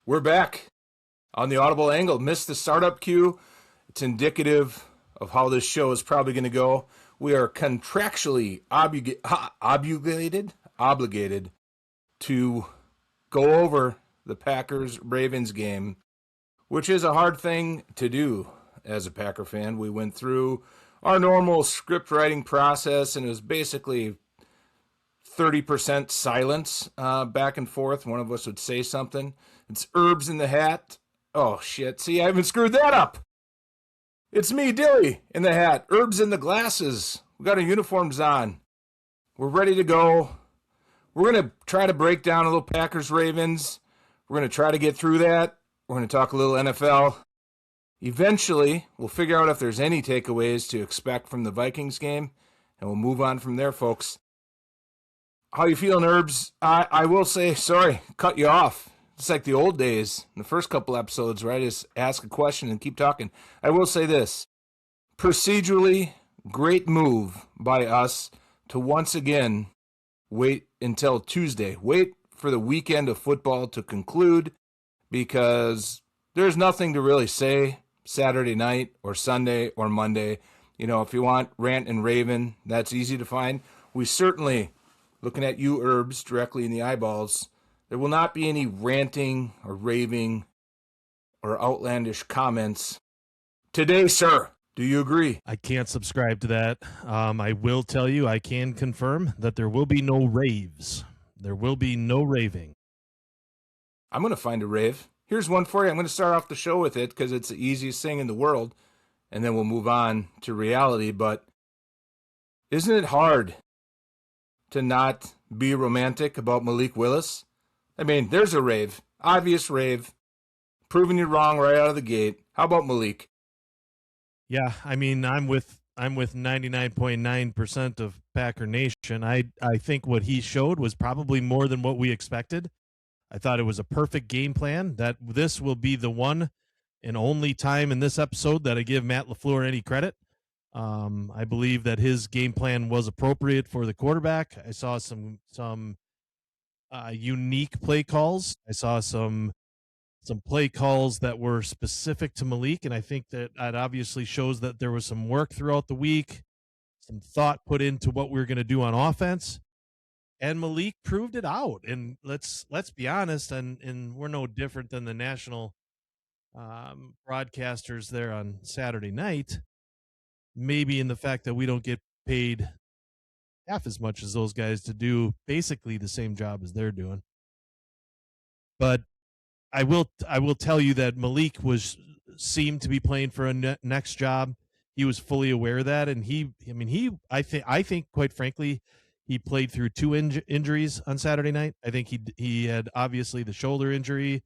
We're back on the Audible Angle. Missed the startup cue. It's indicative of how this show is probably going to go. We are contractually obligated to go over the Packers-Ravens game, which is a hard thing to do as a Packer fan. We went through our normal script writing process, and it was basically 30% silence back and forth. One of us would say something. It's Urbs in the hat. Oh, shit. See, I haven't screwed that up. It's me, Dilly, in the hat. Urbs in the glasses. We got our uniforms on. We're ready to go. We're going to try to break down a little Packers-Ravens. We're going to try to get through that. We're going to talk a little NFL. Eventually, we'll figure out if there's any takeaways to expect from the Vikings game, and we'll move on from there, folks. How you feeling, Urbs? I will say, sorry, cut you off. It's like the old days, in the first couple episodes, where I just ask a question and keep talking. I will say this. Procedurally, great move by us to once again wait until Tuesday. Wait for the weekend of football to conclude, because there's nothing to really say Saturday night or Sunday or Monday. You know, if you want rant and raven, that's easy to find. We certainly, looking at you, Urbs, directly in the eyeballs, there will not be any ranting or raving or outlandish comments today, sir. Do you agree? I can't subscribe to that. I will tell you, I can confirm that there will be no raves. There will be no raving. I'm going to find a rave. Here's one for you. I'm going to start off the show with it because it's the easiest thing in the world, and then we'll move on to reality. But isn't it hard to not be romantic about Malik Willis? I mean, there's a rave, obvious rave, proving you wrong right out of the gate. How about Malik? Yeah, I mean, I'm with 99.9% of Packer Nation. I think what he showed was probably more than what we expected. I thought it was a perfect game plan. That this will be the one and only time in this episode that I give Matt LaFleur any credit. I believe that his game plan was appropriate for the quarterback. I saw some unique play calls. I saw some play calls that were specific to Malik, and I think that obviously shows that there was some work throughout the week, some thought put into what we were going to do on offense, and Malik proved it out. And let's be honest, and we're no different than the national broadcasters there on Saturday night, maybe in the fact that we don't get paid half as much as those guys to do basically the same job as they're doing. But I will tell you that Malik seemed to be playing for a next job. He was fully aware of that, and I think quite frankly, he played through two injuries on Saturday night. I think he had obviously the shoulder injury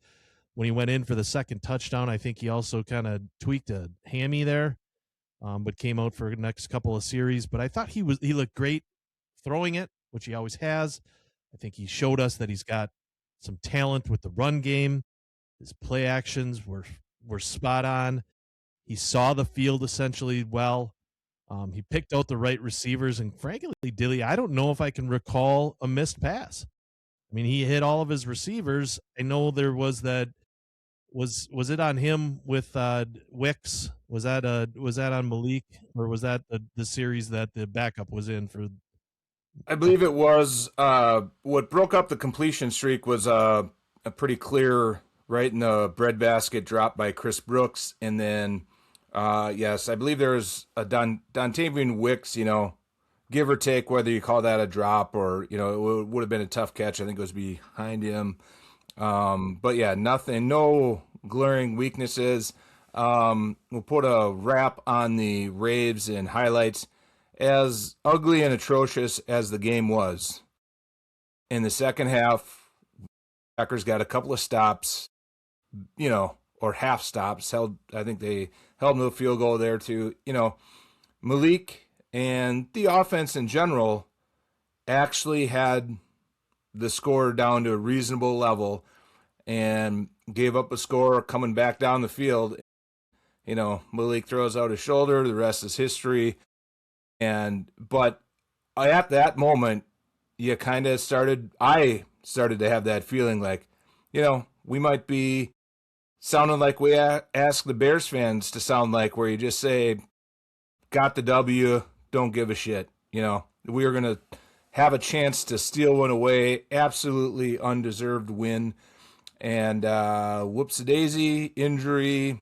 when he went in for the second touchdown. I think he also kind of tweaked a hammy there, but came out for the next couple of series. But I thought he looked great throwing it, which he always has. I think he showed us that he's got some talent with the run game. His play actions were spot on. He saw the field essentially well. He picked out the right receivers, and frankly, Dilly, I don't know if I can recall a missed pass. I mean, he hit all of his receivers. I know there was that. Was it on him with Wicks? Was that on Malik, or was that the series that the backup was in for? I believe it was. What broke up the completion streak was a pretty clear right in the breadbasket drop by Chris Brooks, and then yes, I believe there was a Dontavian Wicks, give or take whether you call that a drop or it would have been a tough catch. I think it was behind him, but yeah, nothing, no glaring weaknesses. We'll put a wrap on the raves and highlights. As ugly and atrocious as the game was, in the second half, Packers got a couple of stops, or half stops. I think they held no field goal there too. Malik and the offense in general actually had the score down to a reasonable level and gave up a score coming back down the field. Malik throws out his shoulder. The rest is history. But at that moment, I started to have that feeling like, we might be sounding like we ask the Bears fans to sound like, where you just say, got the W, don't give a shit. We are going to have a chance to steal one away, absolutely undeserved win. And whoops-a-daisy, injury,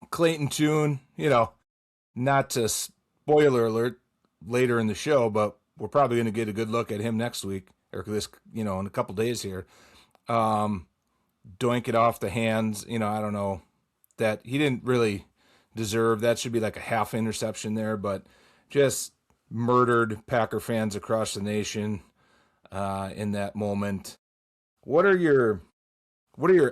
Clayton Tune, not to spoiler alert later in the show, but we're probably going to get a good look at him next week, or this, in a couple days here. Doink it off the hands, I don't know, that he didn't really deserve. That should be like a half interception there, but just murdered Packer fans across the nation in that moment. What are your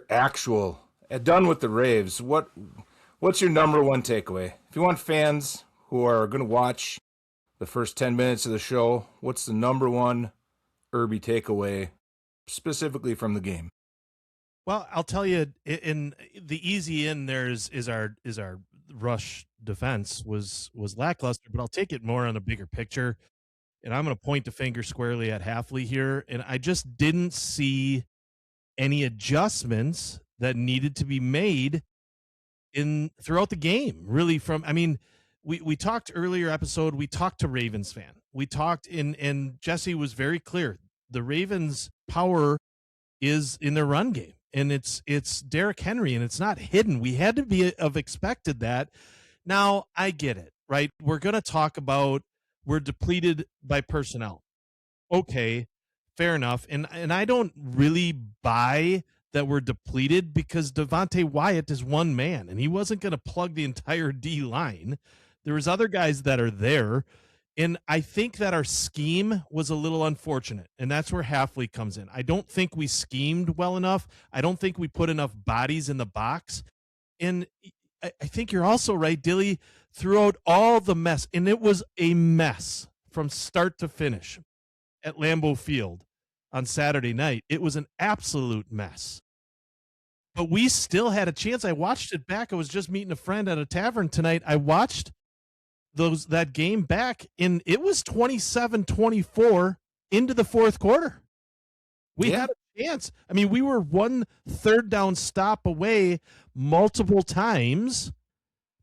actual, done with the raves, what's your number one takeaway? If you want fans who are going to watch the first 10 minutes of the show, what's the number one Irby takeaway specifically from the game? Well, I'll tell you, in the easy in there is our rush defense was lackluster, but I'll take it more on a bigger picture. And I'm going to point the finger squarely at Halfley here. And I just didn't see any adjustments that needed to be made throughout the game. Really, we talked earlier episode, we talked to Ravens fan. We talked and Jesse was very clear. The Ravens' power is in their run game. And it's Derrick Henry, and it's not hidden. We had to have expected that. Now, I get it, right? We're going to talk about we're depleted by personnel. Okay, fair enough. And I don't really buy that we're depleted, because Devontae Wyatt is one man, and he wasn't going to plug the entire D line. There was other guys that are there. And I think that our scheme was a little unfortunate, and that's where Halfley comes in. I don't think we schemed well enough. I don't think we put enough bodies in the box. And I think you're also right, Dilly, throughout all the mess, and it was a mess from start to finish at Lambeau Field on Saturday night. It was an absolute mess. But we still had a chance. I watched it back. I was just meeting a friend at a tavern tonight. I watched that game back, and it was 27-24 into the fourth quarter. We had a chance. We were one third down stop away multiple times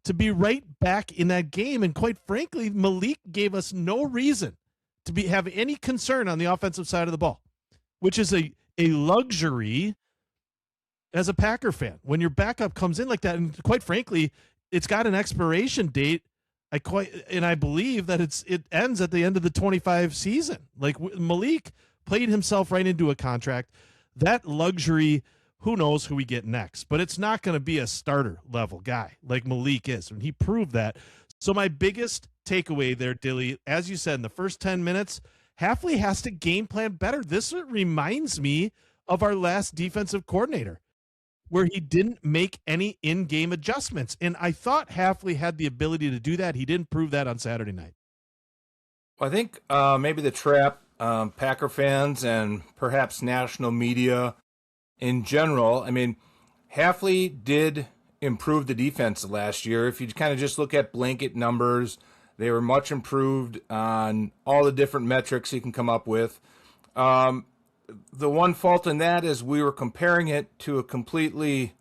to be right back in that game. And quite frankly, Malik gave us no reason to have any concern on the offensive side of the ball, which is a luxury as a Packer fan when your backup comes in like that. And quite frankly, it's got an expiration date. I believe that it ends at the end of the 25 season. Like, Malik played himself right into a contract. That luxury, who knows who we get next, but it's not going to be a starter level guy like Malik is, and he proved that. So my biggest takeaway there, Dilly, as you said, in the first 10 minutes, Halfley has to game plan better. This reminds me of our last defensive coordinator, where he didn't make any in-game adjustments. And I thought Halfley had the ability to do that. He didn't prove that on Saturday night. Well, I think maybe the trap, Packer fans and perhaps national media in general, Halfley did improve the defense last year. If you kind of just look at blanket numbers, they were much improved on all the different metrics you can come up with. The one fault in that is we were comparing it to a completely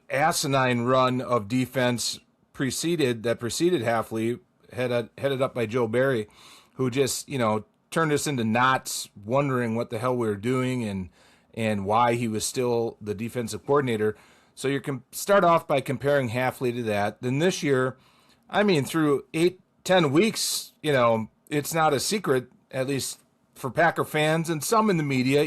asinine run of defense preceded Halfley, headed up by Joe Barry, who just, turned us into knots, wondering what the hell we were doing and why he was still the defensive coordinator. So you can start off by comparing Halfley to that. Then this year, through 8-10 weeks, it's not a secret, at least for Packer fans and some in the media,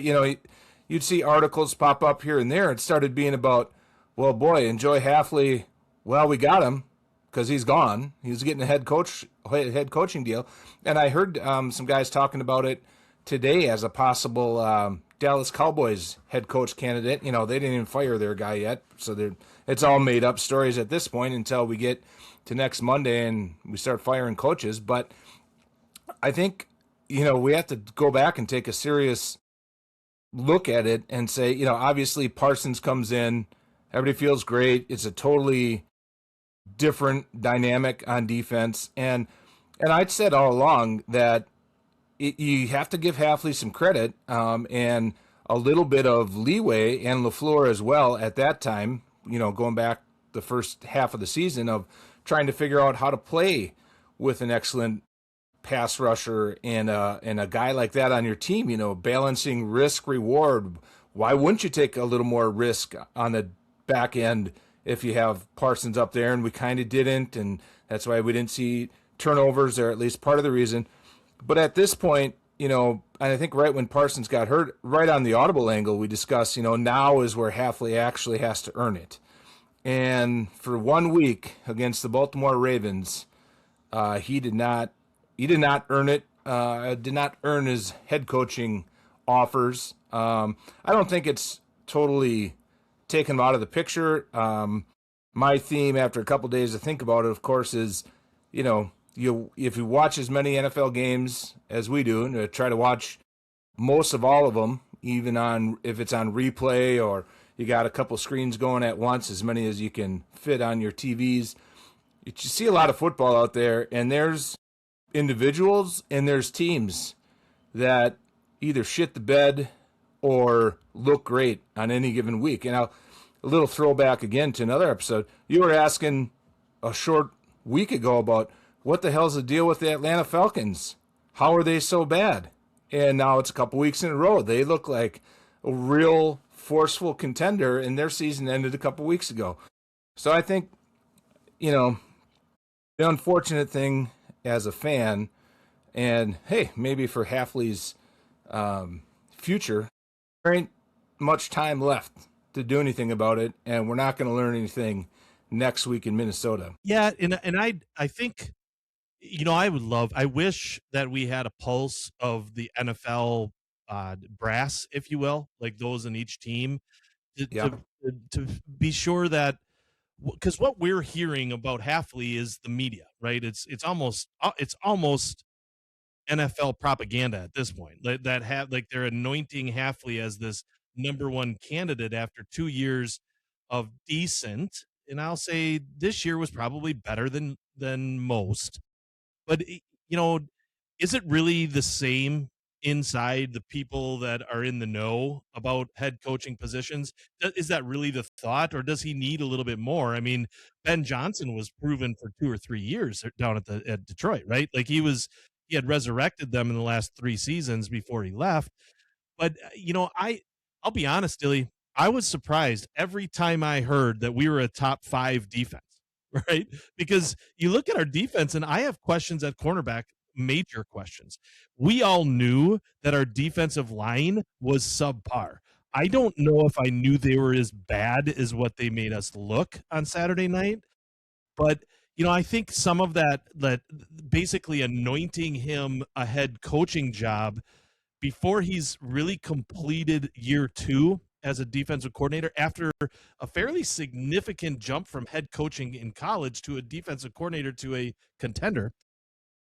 you'd see articles pop up here and there. It started being about, well, boy, enjoy Halfley. Well, we got him because he's gone. He's getting a head coaching deal. And I heard some guys talking about it today as a possible Dallas Cowboys head coach candidate. They didn't even fire their guy yet. So it's all made up stories at this point until we get to next Monday and we start firing coaches. But I think, we have to go back and take a serious look at it and say, obviously Parsons comes in, everybody feels great. It's a totally different dynamic on defense. And I'd said all along that you have to give Halfley some credit. And a little bit of leeway, and LaFleur as well at that time, going back the first half of the season, of trying to figure out how to play with an excellent pass rusher and a guy like that on your team, balancing risk reward. Why wouldn't you take a little more risk on the back end if you have Parsons up there? And we kind of didn't, and that's why we didn't see turnovers, or at least part of the reason. But at this point, and I think right when Parsons got hurt, right on the audible angle, we discussed, now is where Halfley actually has to earn it. And for 1 week against the Baltimore Ravens, he did not earn it. Did not earn his head coaching offers. I don't think it's totally taken him out of the picture. My theme after a couple days to think about it, of course, is, if you watch as many NFL games as we do, and try to watch most of all of them, even if it's on replay or you got a couple screens going at once, as many as you can fit on your TVs, you see a lot of football out there, and there's individuals and there's teams that either shit the bed or look great on any given week. And a little throwback again to another episode, you were asking a short week ago about what the hell's the deal with the Atlanta Falcons? How are they so bad? And now it's a couple weeks in a row. They look like a real forceful contender, and their season ended a couple weeks ago. So I think, the unfortunate thing as a fan, and hey, maybe for Halfley's future, there ain't much time left to do anything about it, and we're not going to learn anything next week in Minnesota. Yeah, and I think, I wish that we had a pulse of the NFL brass, if you will, like those in each team, to be sure that, because what we're hearing about Halfley is the media, right? It's almost NFL propaganda at this point. They're anointing Halfley as this number one candidate after 2 years of decent, and I'll say this year was probably better than most. But is it really the same inside the people that are in the know about head coaching positions? Is that really the thought, or does he need a little bit more? I mean, Ben Johnson was proven for 2 or 3 years down at Detroit, right? Like he had resurrected them in the last 3 seasons before he left. But I'll be honest, Dilly, I was surprised every time I heard that we were a top 5 defense, right? Because you look at our defense, and I have questions at cornerback, major questions. We all knew that our defensive line was subpar. I don't know if I knew they were as bad as what they made us look on Saturday night, but I think some of that basically anointing him a head coaching job before he's really completed year 2 as a defensive coordinator, after a fairly significant jump from head coaching in college to a defensive coordinator to a contender,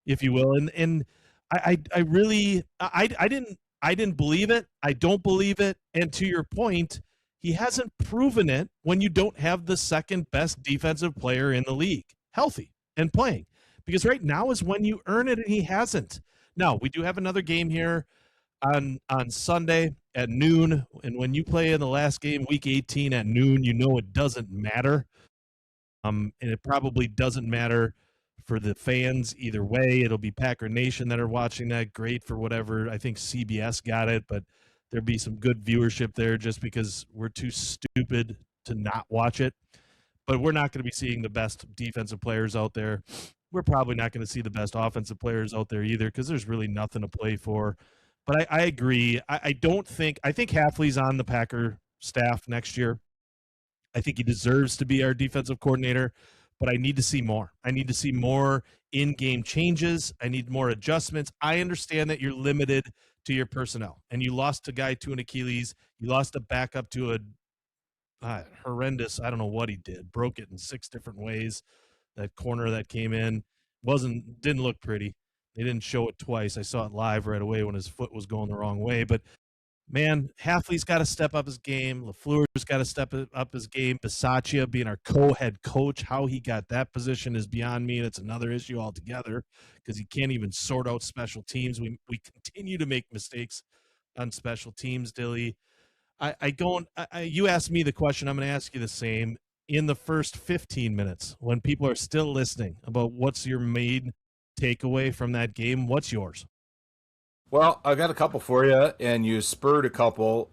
if you will. And I really didn't believe it. I don't believe it. And to your point, he hasn't proven it when you don't have the second best defensive player in the league healthy and playing, because right now is when you earn it, and he hasn't. Now, we do have another game here on Sunday at noon, and when you play in the last game, week 18 at noon, it doesn't matter. And it probably doesn't matter for the fans either way. It'll be Packer Nation that are watching that. Great for whatever. I think CBS got it, but there'll be some good viewership there just because we're too stupid to not watch it. But we're not going to be seeing the best defensive players out there. We're probably not going to see the best offensive players out there either, because there's really nothing to play for. But I agree. I think Halfley's on the Packer staff next year. I think he deserves to be our defensive coordinator, but I need to see more. I need to see more in-game changes. I need more adjustments. I understand that you're limited to your personnel, and you lost a guy to an Achilles. You lost a backup to a horrendous, I don't know what he did, broke it in 6 different ways. That corner that came in didn't look pretty. They didn't show it twice. I saw it live right away when his foot was going the wrong way. But, man, Halfley's got to step up his game. LaFleur's got to step up his game. Bisaccia being our co-head coach, how he got that position is beyond me. That's another issue altogether, because he can't even sort out special teams. We continue to make mistakes on special teams, Dilly. You asked me the question. I'm going to ask you the same. In the first 15 minutes, when people are still listening, about what's your main takeaway from that game, what's yours? Well, I got a couple for you, and you spurred a couple.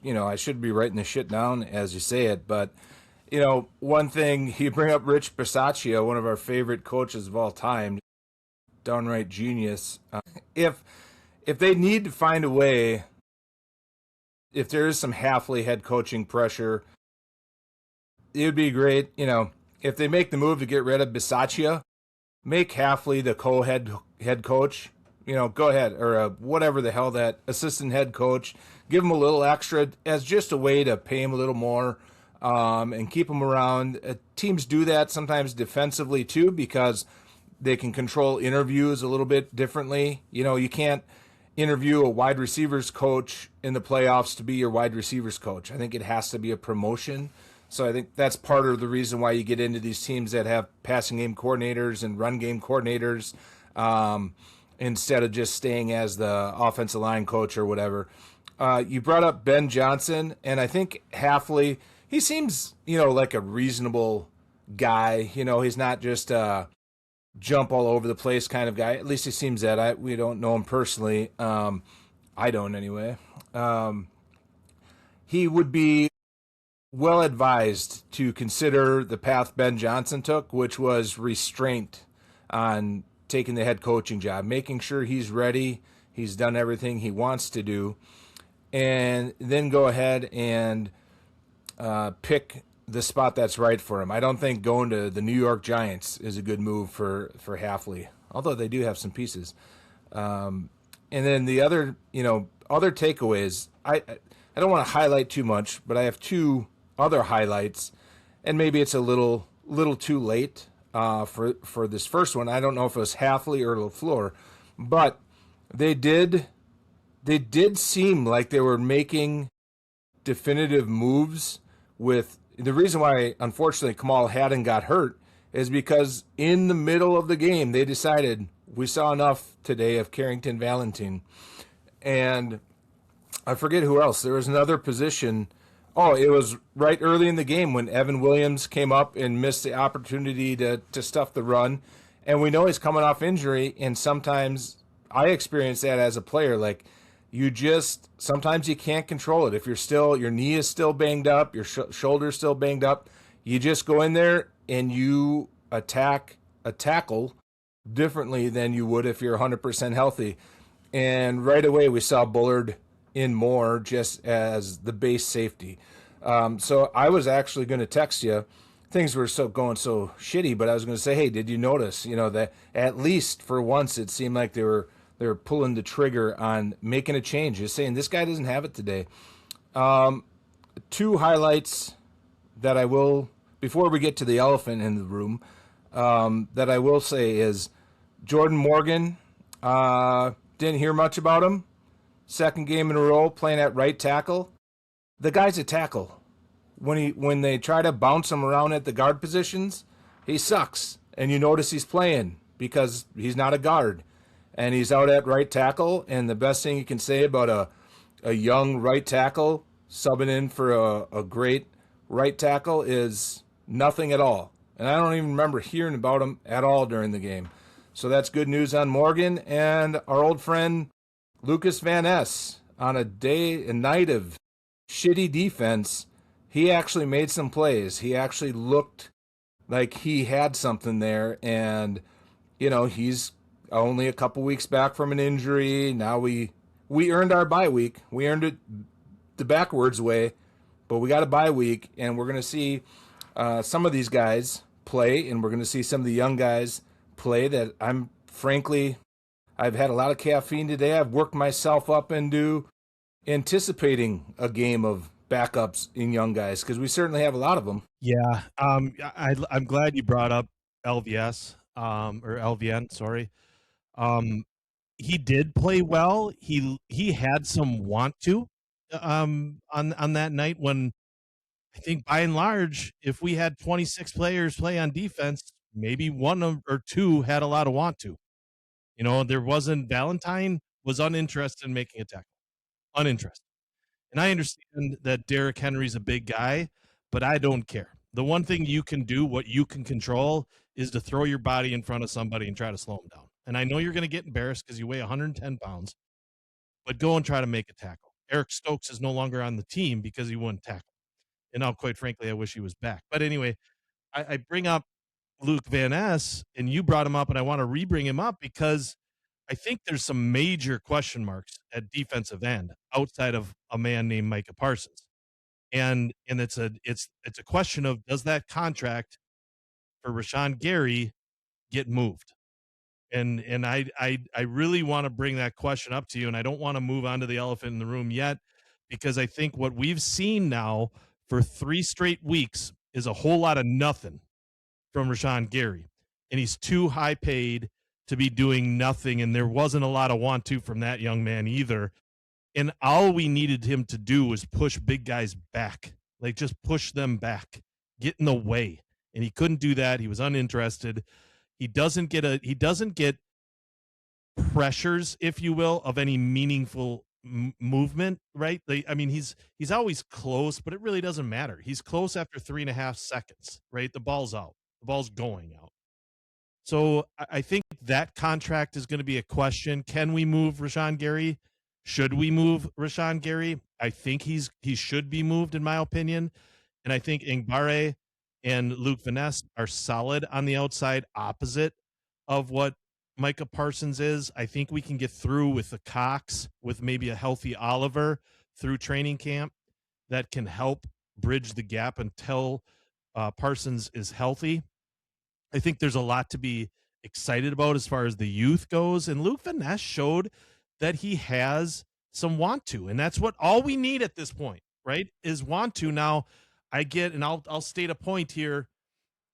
I should be writing this shit down as you say it, but one thing you bring up, Rich Bisaccia, one of our favorite coaches of all time, downright genius. If they need to find a way, if there is some Halfley head coaching pressure, it would be great. If they make the move to get rid of Bisaccia, make Halfley the co-head coach. Go ahead, or whatever the hell, that assistant head coach. Give him a little extra as just a way to pay him a little more, and keep him around. Teams do that sometimes defensively too, because they can control interviews a little bit differently. You can't interview a wide receivers coach in the playoffs to be your wide receivers coach. I think it has to be a promotion. So I think that's part of the reason why you get into these teams that have passing game coordinators and run game coordinators, instead of just staying as the offensive line coach or whatever. You brought up Ben Johnson, and I think Halfley, he seems, like a reasonable guy. He's not just a jump all over the place kind of guy. At least he seems that. We don't know him personally. I don't anyway. He would be well advised to consider the path Ben Johnson took, which was restraint on taking the head coaching job, making sure he's ready, he's done everything he wants to do, and then go ahead and pick the spot that's right for him. I don't think going to the New York Giants is a good move for Halfley, although they do have some pieces. And then the other takeaways, I don't want to highlight too much, but I have two other highlights, and maybe it's a little too late for this first one. I don't know if it was Halfley or LaFleur, but they did seem like they were making definitive moves. With the reason why, unfortunately, Kamal Hadden got hurt is because in the middle of the game they decided we saw enough today of Carrington Valentin, and I forget who else. There was another position. Oh, it was right early in the game when Evan Williams came up and missed the opportunity to stuff the run. And we know he's coming off injury, and sometimes I experience that as a player. Like, sometimes you can't control it. If your knee is still banged up, your shoulder's still banged up, you just go in there and you attack a tackle differently than you would if you're 100% healthy. And right away we saw Bullard in more just as the base safety. So I was actually going to text you. Things were going so shitty, but I was going to say, hey, did you notice, that at least for once it seemed like they were pulling the trigger on making a change, just saying this guy doesn't have it today. Two highlights that I will, before we get to the elephant in the room, that I will say is Jordan Morgan. Didn't hear much about him. Second game in a row playing at right tackle. The guy's a tackle. When they try to bounce him around at the guard positions, he sucks. And you notice he's playing because he's not a guard. And he's out at right tackle. And the best thing you can say about a young right tackle subbing in for a great right tackle is nothing at all. And I don't even remember hearing about him at all during the game. So that's good news on Morgan. And our old friend Lucas Van Ness, on a night of shitty defense, he actually made some plays. He actually looked like he had something there. And, he's only a couple weeks back from an injury. Now we earned our bye week. We earned it the backwards way, but we got a bye week, and we're going to see some of these guys play, and we're going to see some of the young guys play that I've had a lot of caffeine today. I've worked myself up into anticipating a game of backups in young guys, because we certainly have a lot of them. Yeah. I'm glad you brought up LVS, or LVN, sorry. He did play well. He had some want to, on that night, when I think by and large, if we had 26 players play on defense, maybe one or two had a lot of want to. There wasn't. Valentine was uninterested in making a tackle. Uninterested. And I understand that Derrick Henry's a big guy, but I don't care. The one thing you can do, what you can control, is to throw your body in front of somebody and try to slow them down. And I know you're going to get embarrassed because you weigh 110 pounds, but go and try to make a tackle. Eric Stokes is no longer on the team because he wouldn't tackle. And now, quite frankly, I wish he was back. But anyway, I bring up Luke Van Ness, and you brought him up, and I want to re-bring him up because I think there's some major question marks at defensive end outside of a man named Micah Parsons. And it's a question of, does that contract for Rashawn Gary get moved? And I really want to bring that question up to you, and I don't want to move on to the elephant in the room yet, because I think what we've seen now for 3 straight weeks is a whole lot of nothing from Rashawn Gary. And he's too high paid to be doing nothing, and there wasn't a lot of want to from that young man either. And all we needed him to do was push big guys back, like just push them back, get in the way. And he couldn't do that. He was uninterested. He doesn't get pressures, if you will, of any meaningful movement, right? He's always close, but it really doesn't matter. He's close after 3.5 seconds, right? The ball's out. The ball's going out. So I think that contract is going to be a question. Can we move Rashawn Gary? Should we move Rashawn Gary? I think he should be moved, in my opinion. And I think Ngbare and Luke Van Ness are solid on the outside, opposite of what Micah Parsons is. I think we can get through with the Cox, with maybe a healthy Oliver through training camp that can help bridge the gap until Parsons is healthy. I think there's a lot to be excited about as far as the youth goes. And Luke Van Ness showed that he has some want to, and that's what all we need at this point, right? Is want to. Now, I get, and I'll state a point here.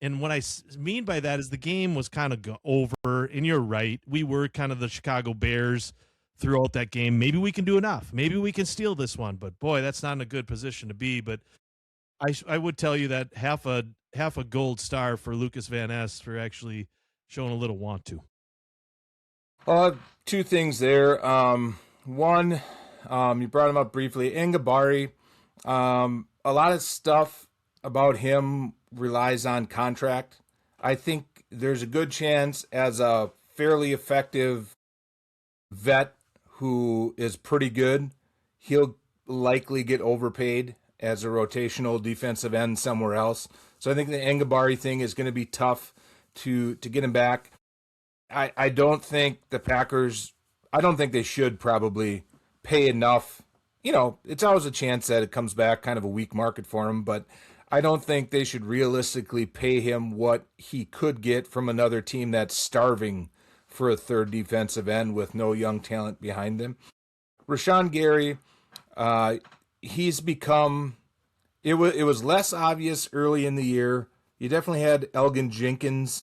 And what I mean by that is the game was kind of over, and you're right. We were kind of the Chicago Bears throughout that game. Maybe we can do enough. Maybe we can steal this one, but boy, that's not in a good position to be. But I would tell you that half a gold star for Lucas Van Ness for actually showing a little want to. 2 things there. One, you brought him up briefly. Ngbare, a lot of stuff about him relies on contract. I think there's a good chance, as a fairly effective vet who is pretty good, he'll likely get overpaid as a rotational defensive end somewhere else. So I think the Ngbare thing is going to be tough to get him back. I don't think the Packers, I don't think they should probably pay enough. You know, it's always a chance that it comes back, kind of a weak market for him, but I don't think they should realistically pay him what he could get from another team that's starving for a third defensive end with no young talent behind them. Rashawn Gary, he's become, it was less obvious early in the year. You definitely had Elgin Jenkins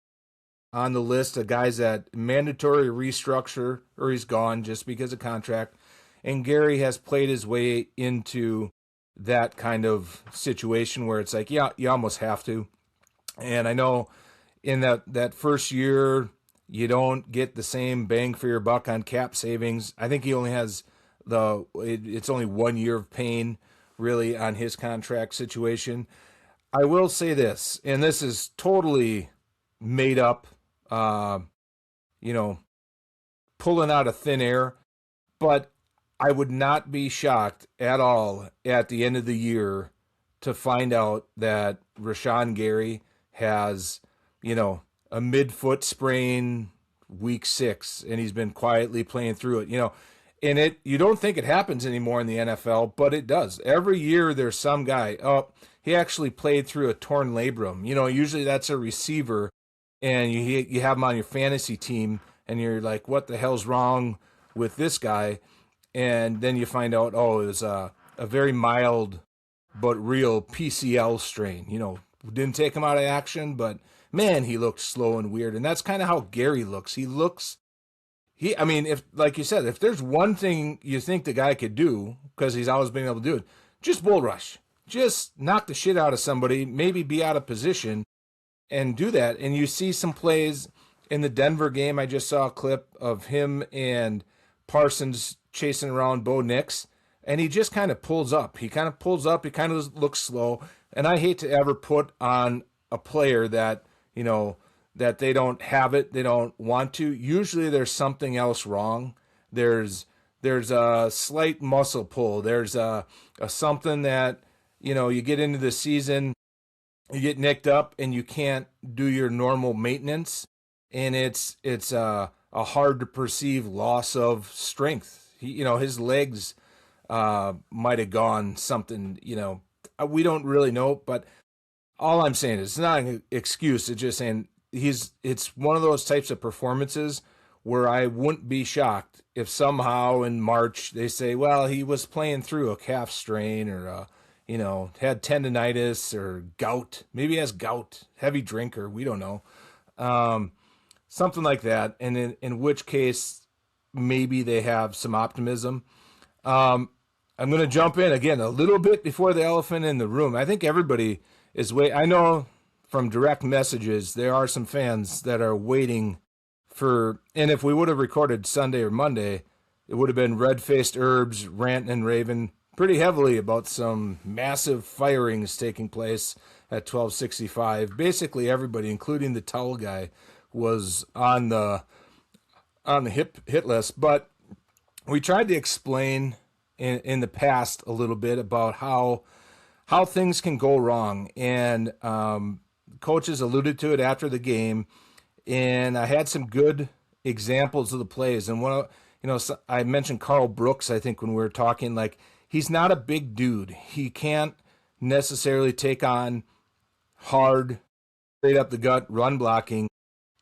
on the list of guys that mandatory restructure or he's gone just because of contract. And Gary has played his way into that kind of situation where it's like, yeah, you almost have to. And I know in that first year, you don't get the same bang for your buck on cap savings. I think he only has it's only 1 year of pain really on his contract situation. I will say this, and this is totally made up, pulling out of thin air, but I would not be shocked at all at the end of the year to find out that Rashawn Gary has, a mid-foot sprain week 6, and he's been quietly playing through it, and you don't think it happens anymore in the NFL, but it does. Every year there's some guy, he actually played through a torn labrum. Usually that's a receiver, and you have him on your fantasy team, and you're like, what the hell's wrong with this guy? And then you find out, it was a very mild but real PCL strain. Didn't take him out of action, but man, he looked slow and weird. And that's kind of how Gary looks. If, like you said, if there's one thing you think the guy could do, because he's always been able to do it, just bull rush. Just knock the shit out of somebody, maybe be out of position, and do that. And you see some plays in the Denver game. I just saw a clip of him and Parsons chasing around Bo Nix, and he just kind of pulls up. He kind of pulls up. He kind of looks slow. And I hate to ever put on a player that, that they don't have it, they don't want to. Usually there's something else wrong. There's a slight muscle pull. There's a something that, you get into the season, you get nicked up and you can't do your normal maintenance. And it's a hard to perceive loss of strength. His legs might have gone something, we don't really know, but all I'm saying is it's not an excuse. It's just saying it's one of those types of performances where I wouldn't be shocked if somehow in March they say, well, he was playing through a calf strain or, had tendonitis or gout. Maybe he has gout, heavy drinker. We don't know. Something like that. And in which case, maybe they have some optimism. I'm going to jump in again a little bit before the elephant in the room. I think everybody is I know from direct messages, there are some fans that are waiting for, and if we would have recorded Sunday or Monday, it would have been red-faced Urbs ranting and raving pretty heavily about some massive firings taking place at 1265. Basically everybody, including the towel guy, was on the hit list. But we tried to explain in the past a little bit about how things can go wrong, and coaches alluded to it after the game, and I had some good examples of the plays. And I mentioned Carl Brooks, I think, when we were talking, like, he's not a big dude. He can't necessarily take on hard, straight up the gut run blocking.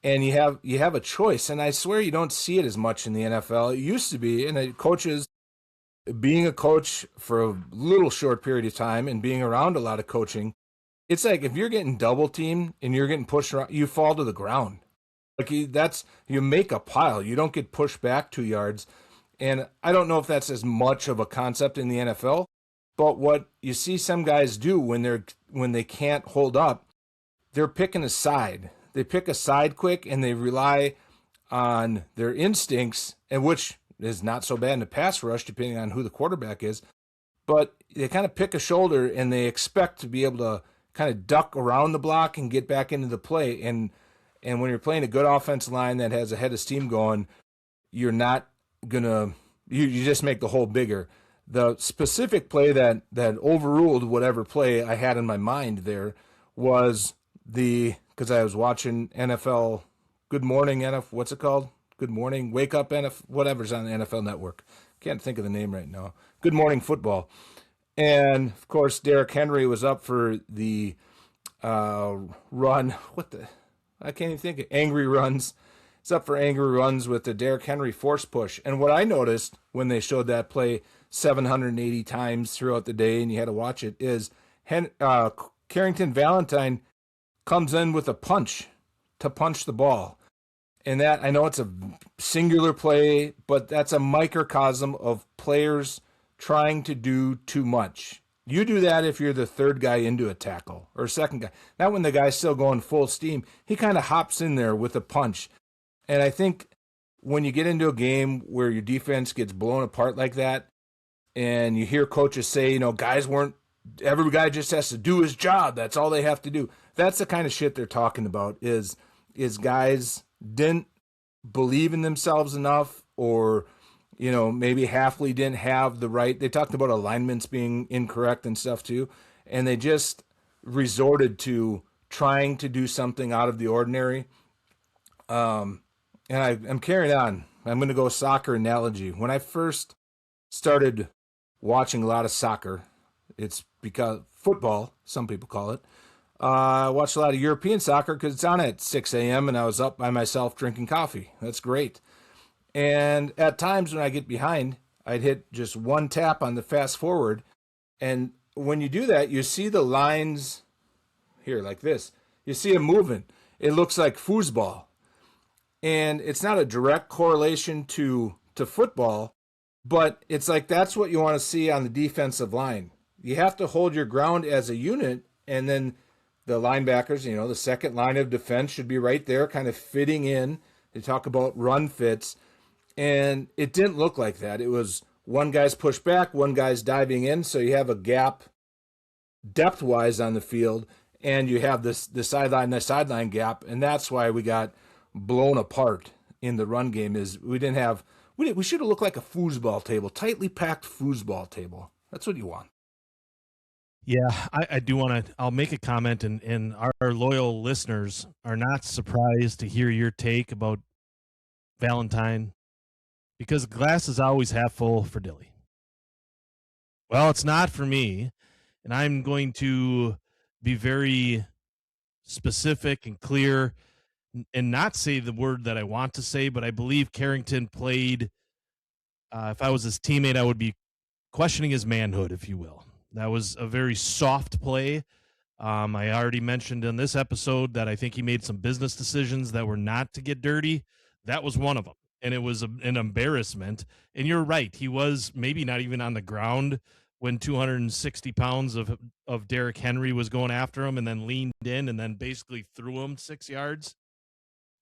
And you have a choice. And I swear you don't see it as much in the NFL. It used to be, and coaches, being a coach for a little short period of time and being around a lot of coaching, it's like if you're getting double teamed and you're getting pushed around, you fall to the ground. Like you make a pile. You don't get pushed back 2 yards. And I don't know if that's as much of a concept in the NFL, but what you see some guys do when they can't hold up, they're picking a side. They pick a side quick and they rely on their instincts, and which is not so bad in the pass rush depending on who the quarterback is. But they kind of pick a shoulder and they expect to be able to kind of duck around the block and get back into the play. And when you're playing a good offensive line that has a head of steam going, you're not gonna you just make the hole bigger. The specific play that overruled whatever play I had in my mind there was because I was watching NFL Good Morning NFL, what's it called? Good Morning Wake Up NFL, whatever's on the NFL Network. Can't think of the name right now. Good Morning Football. And of course Derrick Henry was up for the run. I can't even think of angry runs. It's up for angry runs with the Derrick Henry force push. And what I noticed when they showed that play 780 times throughout the day and you had to watch it is Carrington Valentine comes in with a punch to punch the ball. And that, I know it's a singular play, but that's a microcosm of players trying to do too much. You do that if you're the third guy into a tackle or second guy. Not when the guy's still going full steam. He kind of hops in there with a punch. And I think when you get into a game where your defense gets blown apart like that, and you hear coaches say, every guy just has to do his job. That's all they have to do. That's the kind of shit they're talking about is guys didn't believe in themselves enough, or, maybe Halfley didn't have the right. They talked about alignments being incorrect and stuff too. And they just resorted to trying to do something out of the ordinary. And I'm carrying on. I'm going to go soccer analogy. When I first started watching a lot of soccer, it's because football, some people call it. I watched a lot of European soccer because it's on at 6 a.m. and I was up by myself drinking coffee. That's great. And at times when I get behind, I'd hit just one tap on the fast forward. And when you do that, you see the lines here like this. You see them moving. It looks like foosball. And it's not a direct correlation to football, but it's like that's what you want to see on the defensive line. You have to hold your ground as a unit, and then the linebackers, the second line of defense should be right there kind of fitting in. They talk about run fits, and it didn't look like that. It was one guy's pushed back, one guy's diving in, so you have a gap depth-wise on the field, and you have the sideline gap, and that's why we got blown apart in the run game. Is we should have looked like a foosball table, tightly packed foosball table. That's what you want. Yeah, I do want to. I'll make a comment, and our loyal listeners are not surprised to hear your take about Valentine, because glass is always half full for Dilly. Well, it's not for me, and I'm going to be very specific and clear and not say the word that I want to say, but I believe Carrington played. If I was his teammate, I would be questioning his manhood, if you will. That was a very soft play. I already mentioned in this episode that I think he made some business decisions that were not to get dirty. That was one of them, and it was an embarrassment. And you're right. He was maybe not even on the ground when 260 pounds of Derrick Henry was going after him, and then leaned in and then basically threw him 6 yards.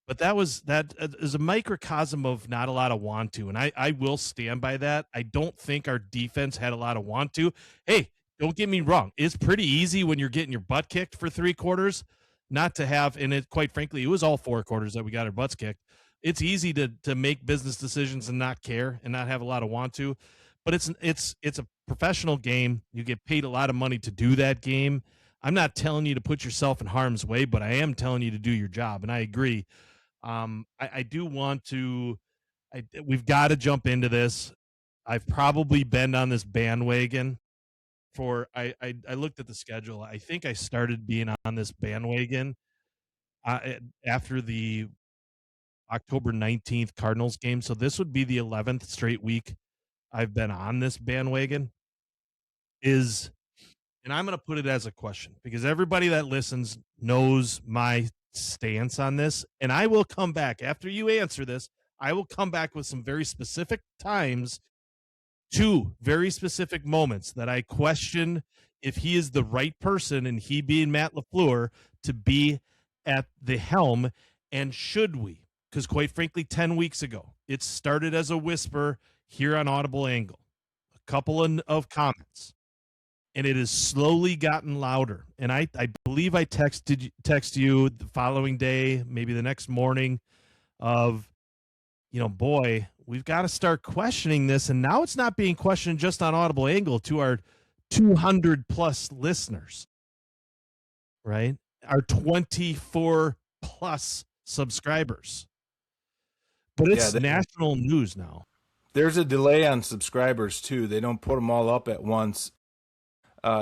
But that is a microcosm of not a lot of want to, and I will stand by that. I don't think our defense had a lot of want to. Hey, don't get me wrong. It's pretty easy when you're getting your butt kicked for 3 quarters not to have, and it, quite frankly, it was all 4 quarters that we got our butts kicked. It's easy to make business decisions and not care and not have a lot of want to, but it's a professional game. You get paid a lot of money to do that game. I'm not telling you to put yourself in harm's way, but I am telling you to do your job, and I agree. I do want to. We've got to jump into this. I've probably been on this bandwagon for. I looked at the schedule. I think I started being on this bandwagon after the October 19th Cardinals game. So this would be the 11th straight week I've been on this bandwagon. And I'm going to put it as a question because everybody that listens knows my stance on this, and I will come back after you answer this. I will come back with some very specific times, 2 very specific moments that I question if he is the right person, and he being Matt LaFleur, to be at the helm, and should we? Because quite frankly, 10 weeks ago, it started as a whisper here on Audible Angle, a couple of comments, and it has slowly gotten louder. And I believe I text you the following day, maybe the next morning, of, boy, we've got to start questioning this. And now it's not being questioned just on Audible Angle to our 200 plus listeners, right? Our 24 plus subscribers. But it's national news now. There's a delay on subscribers too. They don't put them all up at once.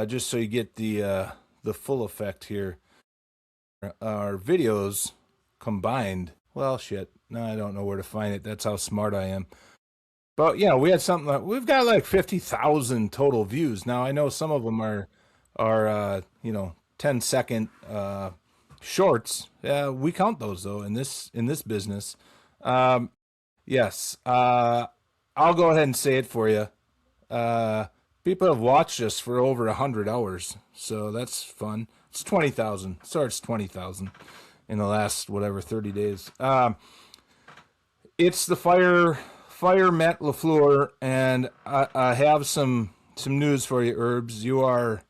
Just so you get the full effect here. Our videos combined. Well, shit. No, I don't know where to find it. That's how smart I am. But yeah, we had something like, we've got like 50,000 total views. Now I know some of them are 10-second shorts. Yeah, we count those though in this business. Yes. I'll go ahead and say it for you. People have watched us for over 100 hours, so that's fun. It's 20,000. Sorry, it's 20,000 in the last, 30 days. It's the Fire Matt LaFleur, and I have some news for you, Urbs. You are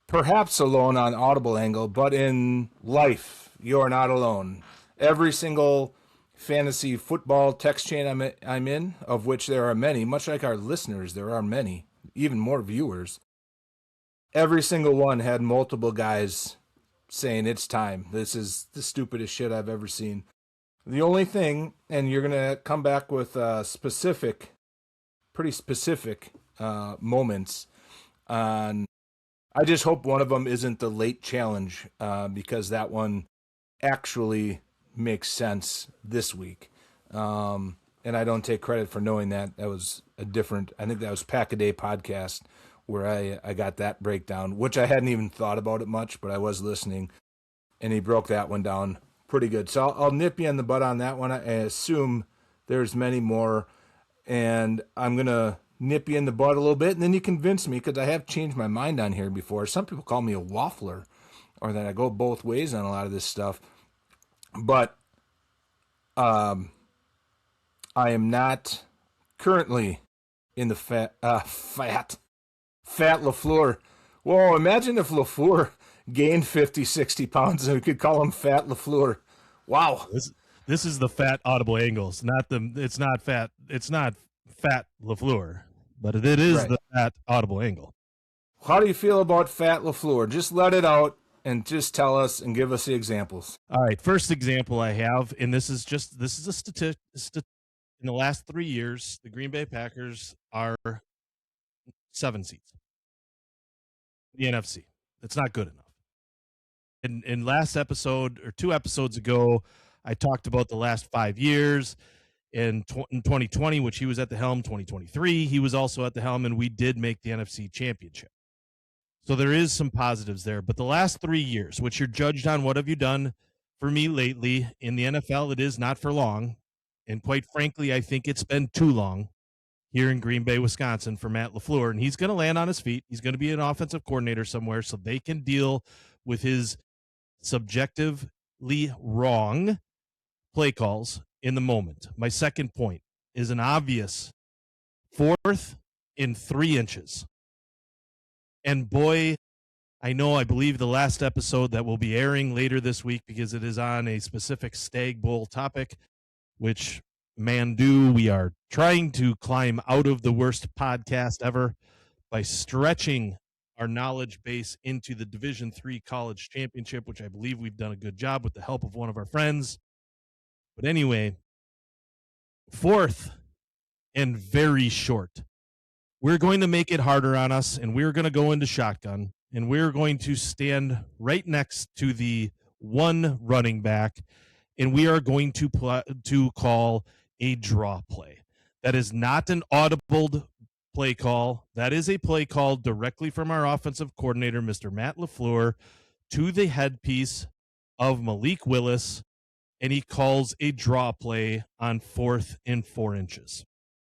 perhaps alone on Audible Angle, but in life, you are not alone. Every single fantasy football text chain I'm in, of which there are many, much like our listeners, there are many, even more viewers. Every single one had multiple guys saying it's time. This is the stupidest shit I've ever seen. The only thing, and you're going to come back with pretty specific moments on, I just hope one of them isn't the late challenge, because that one actually makes sense this week. And I don't take credit for knowing that. That was I think that was Pack a Day podcast where I got that breakdown, which I hadn't even thought about it much, but I was listening, and he broke that one down pretty good. So I'll nip you in the butt on that one. I assume there's many more, and I'm going to nip you in the butt a little bit, and then you convince me, because I have changed my mind on here before. Some people call me a waffler, or that I go both ways on a lot of this stuff. But I am not currently in the fat LaFleur. Whoa, imagine if LaFleur gained 50, 60 pounds and we could call him Fat LaFleur. Wow. This is the fat audible angles, it's not fat LaFleur, but it is Right. the fat audible angle. How do you feel about Fat LaFleur? Just let it out and just tell us and give us the examples. All right, first example I have, and this is a statistic. In the last 3 years, the Green Bay Packers are 7 seeds. The NFC. It's not good enough. In last episode or 2 episodes ago, I talked about the last 5 years. In 2020, which he was at the helm, 2023, he was also at the helm, and we did make the NFC Championship. So there is some positives there. But the last 3 years, which you're judged on, what have you done for me lately? In the NFL, it is not for long. And quite frankly, I think it's been too long here in Green Bay, Wisconsin for Matt LaFleur. And he's going to land on his feet. He's going to be an offensive coordinator somewhere so they can deal with his subjectively wrong play calls in the moment. My second point is an obvious 4th and 3 inches. And boy, I believe the last episode that will be airing later this week, because it is on a specific Stag Bowl topic, which, man, we are trying to climb out of the worst podcast ever by stretching our knowledge base into the Division III college championship, which I believe we've done a good job with the help of one of our friends. But anyway, 4th and very short. We're going to make it harder on us, and we're going to go into shotgun, and we're going to stand right next to the one running back, and we are going to call a draw play. That is not an audible play call. That is a play call directly from our offensive coordinator, Mr. Matt LaFleur, to the headpiece of Malik Willis, and he calls a draw play on 4th and 4 inches.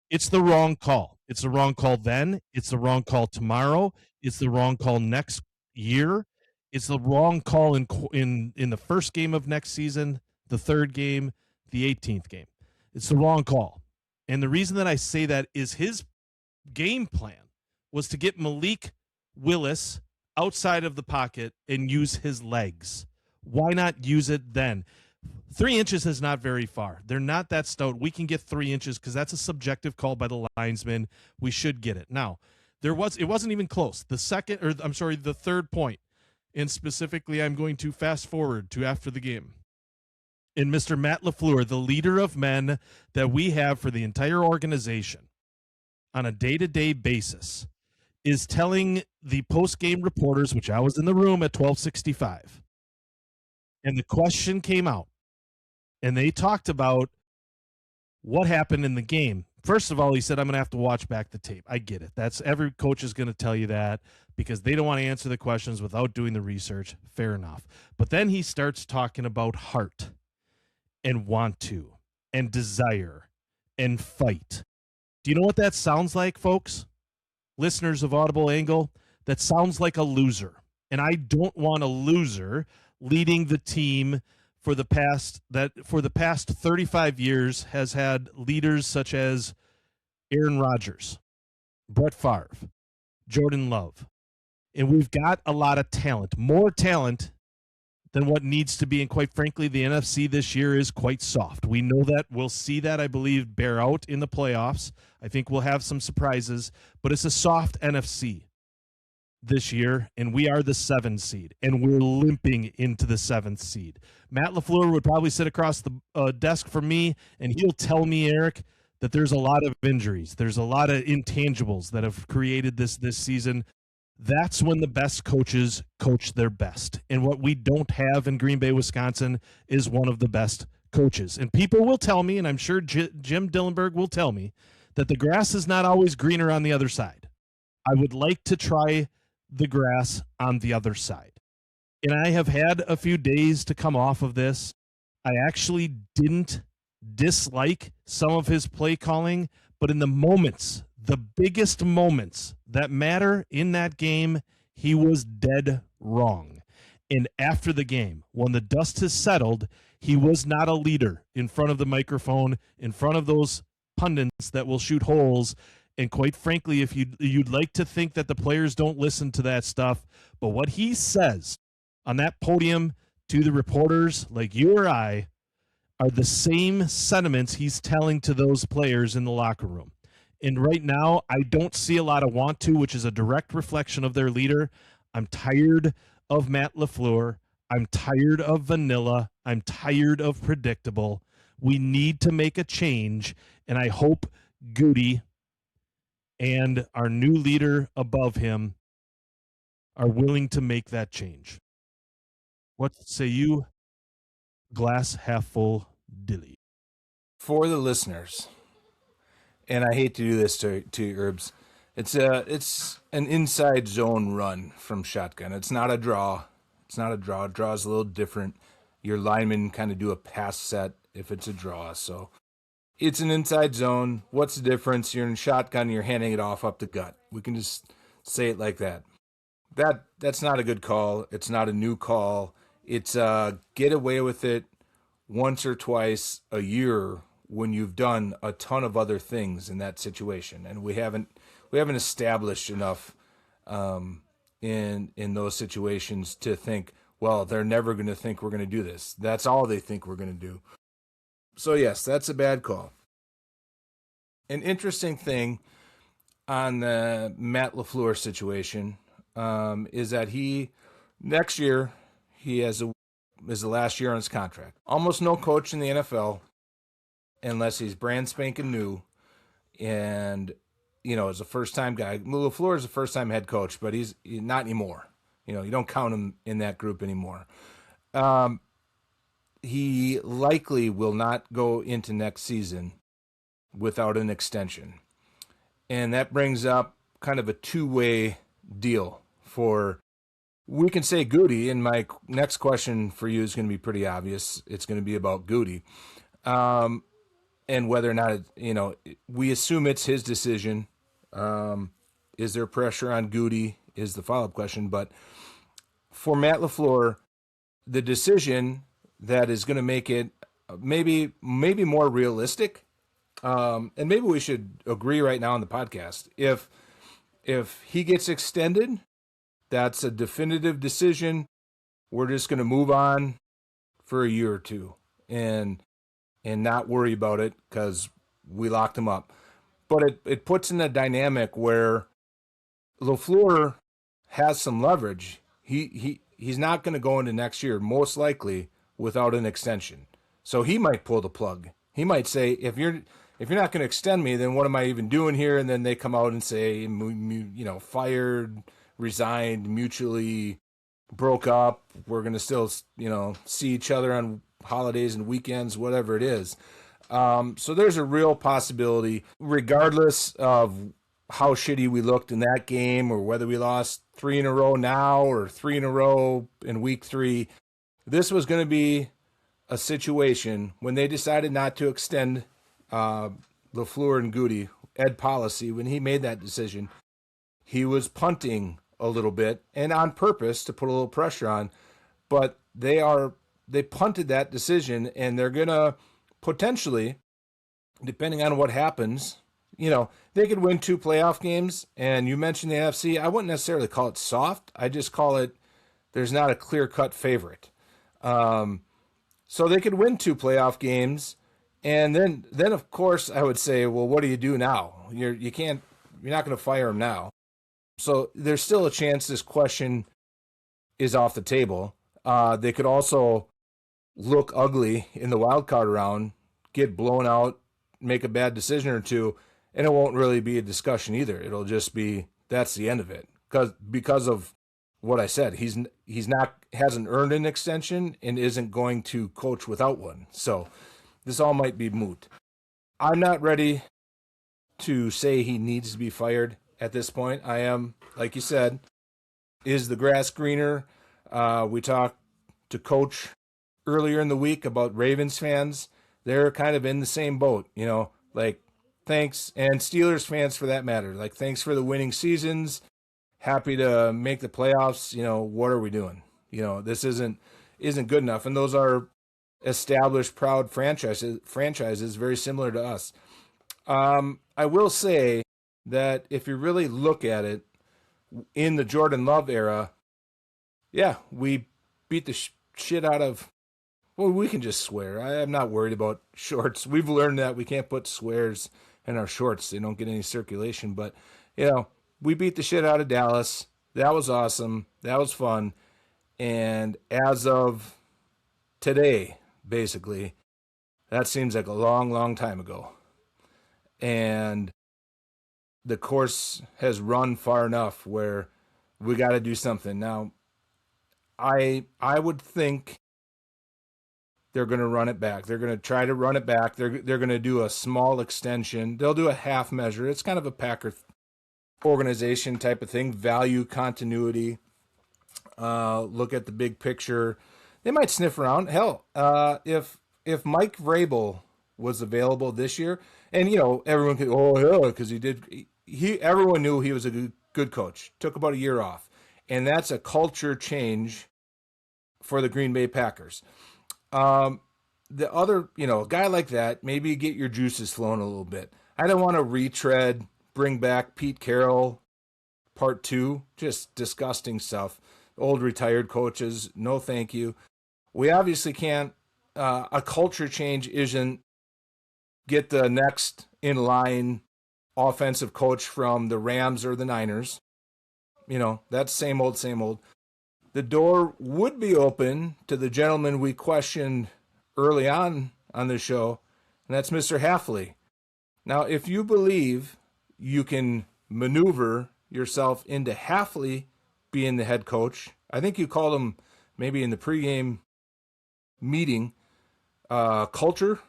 It's the wrong call. It's the wrong call then. It's the wrong call tomorrow. It's the wrong call next year. It's the wrong call in the first game of next season, the 3rd game, the 18th game. It's the wrong call. And the reason that I say that is his game plan was to get Malik Willis outside of the pocket and use his legs. Why not use it then? 3 inches is not very far. They're not that stout. We can get 3 inches because that's a subjective call by the linesman. We should get it. Now, it wasn't even close. The 3rd point, and specifically I'm going to fast forward to after the game. And Mr. Matt LaFleur, the leader of men that we have for the entire organization on a day-to-day basis, is telling the post-game reporters, which I was in the room at 12:65, and the question came out, and they talked about what happened in the game. First of all, he said, I'm going to have to watch back the tape. I get it. That's every coach is going to tell you that because they don't want to answer the questions without doing the research. Fair enough. But then he starts talking about heart and want to and desire and fight. Do you know what that sounds like, folks? Listeners of Audible Angle, that sounds like a loser. And I don't want a loser leading the team for the past 35 years has had leaders such as Aaron Rodgers, Brett Favre, Jordan Love. And we've got a lot of talent, more talent than what needs to be. And quite frankly, the NFC this year is quite soft. We know that. We'll see that, I believe, bear out in the playoffs. I think we'll have some surprises, but it's a soft NFC this year, and we are the 7th seed, and we're limping into the 7th seed. Matt LaFleur would probably sit across the desk from me, and he'll tell me, Eric, that there's a lot of injuries. There's a lot of intangibles that have created this season. That's when the best coaches coach their best. And what we don't have in Green Bay, Wisconsin is one of the best coaches. And people will tell me, and I'm sure Jim Dillenberg will tell me, that the grass is not always greener on the other side. I would like to try the grass on the other side. And I have had a few days to come off of this. I actually didn't dislike some of his play calling, but in the moments, the biggest moments that matter in that game, he was dead wrong. And after the game, when the dust has settled, he was not a leader in front of the microphone, in front of those pundits that will shoot holes And quite frankly, if you'd like to think that the players don't listen to that stuff, but what he says on that podium to the reporters like you or I are the same sentiments he's telling to those players in the locker room. And right now, I don't see a lot of want to, which is a direct reflection of their leader. I'm tired of Matt LaFleur. I'm tired of vanilla. I'm tired of predictable. We need to make a change, and I hope Goody and our new leader above him are willing to make that change. What say you, glass half full Dilly? For the listeners, and I hate to do this to you, Urbs, it's an inside zone run from shotgun. It's not a draw. It's not a draw. Draw is a little different. Your linemen kind of do a pass set if it's a draw. So it's an inside zone. What's the difference? You're in shotgun. You're handing it off up the gut. We can just say it like that. That's not a good call. It's not a new call. It's get away with it once or twice a year when you've done a ton of other things in that situation, and we haven't established enough in those situations to think, well, they're never going to think we're going to do this. That's all they think we're going to do. So yes, that's a bad call. An interesting thing on the Matt LaFleur situation is that next year is the last year on his contract. Almost no coach in the NFL, unless he's brand spanking new, and is a first-time guy. LaFleur is a first-time head coach, but he's not anymore. You don't count him in that group anymore. He likely will not go into next season without an extension, and that brings up kind of a two-way deal for. We can say Goody, and my next question for you is going to be pretty obvious. It's going to be about Goody. And whether or not, we assume it's his decision. Is there pressure on Goody is the follow-up question. But for Matt LaFleur, the decision that is going to make it maybe more realistic, and maybe we should agree right now on the podcast, if he gets extended, that's a definitive decision. We're just going to move on for a year or two and not worry about it because we locked him up. But it puts in a dynamic where LaFleur has some leverage. He's not going to go into next year, most likely, without an extension. So he might pull the plug. He might say, if you're not going to extend me, then what am I even doing here? And then they come out and say, fired, resigned, mutually broke up. We're going to still, see each other on holidays and weekends, whatever it is. So there's a real possibility, regardless of how shitty we looked in that game or whether we lost 3 in a row now or 3 in a row in week 3, this was going to be a situation when they decided not to extend LaFleur and Goody, Ed Policy, when he made that decision, he was punting a little bit, and on purpose to put a little pressure on, but they punted that decision, and they're gonna potentially, depending on what happens, they could win 2 playoff games. And you mentioned the NFC. I wouldn't necessarily call it soft. I just call it there's not a clear-cut favorite. So they could win 2 playoff games, and then of course I would say, well, what do you do now? You're not going to fire him now. So there's still a chance this question is off the table. They could also look ugly in the wild card round, get blown out, make a bad decision or two, and it won't really be a discussion either. It'll just be that's the end of it because of what I said. Hasn't earned an extension and isn't going to coach without one. So this all might be moot. I'm not ready to say he needs to be fired at this point. I am, like you said, is the grass greener? We talked to Coach earlier in the week about Ravens fans. They're kind of in the same boat, thanks, and Steelers fans for that matter. Thanks for the winning seasons. Happy to make the playoffs. What are we doing? This isn't good enough. And those are established, proud franchises very similar to us. I will say that if you really look at it, in the Jordan Love era, yeah, we beat the shit out of. Well, we can just swear. I'm not worried about shorts. We've learned that we can't put swears in our shorts. They don't get any circulation. But, we beat the shit out of Dallas. That was awesome. That was fun. And as of today, basically, that seems like a long, long time ago. And the course has run far enough where we got to do something. Now, I would think they're going to run it back. They're going to try to run it back. They're going to do a small extension. They'll do a half measure. It's kind of a Packer organization type of thing. Value continuity. Look at the big picture. They might sniff around. Hell, if Mike Vrabel was available this year, and everyone could, because everyone knew he was a good coach. Took about a year off, and that's a culture change for the Green Bay Packers. The other, a guy like that, maybe get your juices flowing a little bit. I don't want to retread, bring back Pete Carroll part 2, just disgusting stuff. Old retired coaches, no thank you. We obviously can't, a culture change isn't get the next in line offensive coach from the Rams or the Niners. That's same old, same old. The door would be open to the gentleman we questioned early on the show, and that's Mr. Halfley. Now, if you believe you can maneuver yourself into Halfley being the head coach, I think you called him maybe in the pregame meeting, the culture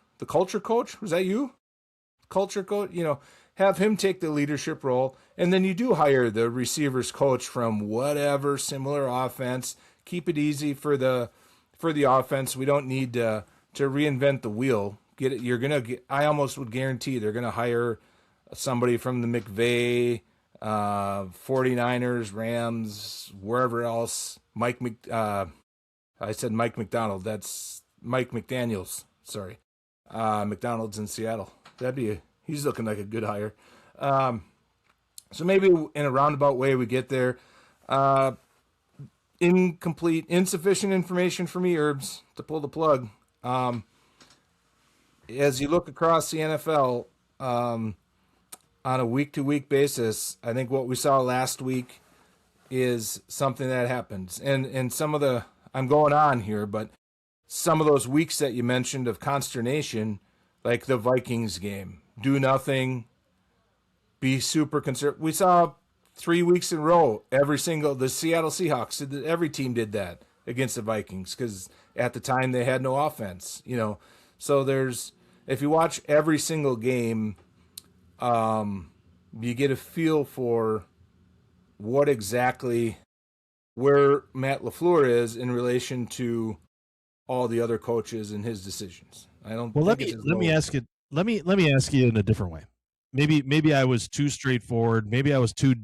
coach. Was that you? Culture coach, have him take the leadership role, and then you do hire the receivers coach from whatever similar offense. Keep it easy for the offense. We don't need to reinvent the wheel. Get it? I almost would guarantee they're gonna hire somebody from the McVay, 49ers, Rams, wherever else. I said Mike McDonald. That's Mike McDaniels. Sorry, McDonald's in Seattle. He's looking like a good hire. So maybe in a roundabout way we get there. Insufficient information for me, Urbs, to pull the plug. As you look across the NFL on a week-to-week basis, I think what we saw last week is something that happens. And some of the, I'm going on here, but some of those weeks that you mentioned of consternation, like the Vikings game, do nothing, be super conservative. We saw 3 weeks in a row, the Seattle Seahawks, every team did that against the Vikings because at the time they had no offense, So if you watch every single game, you get a feel for what exactly where Matt LaFleur is in relation to all the other coaches and his decisions. I don't. Well, let me ask you. Let me ask you in a different way. Maybe I was too straightforward. Maybe I was too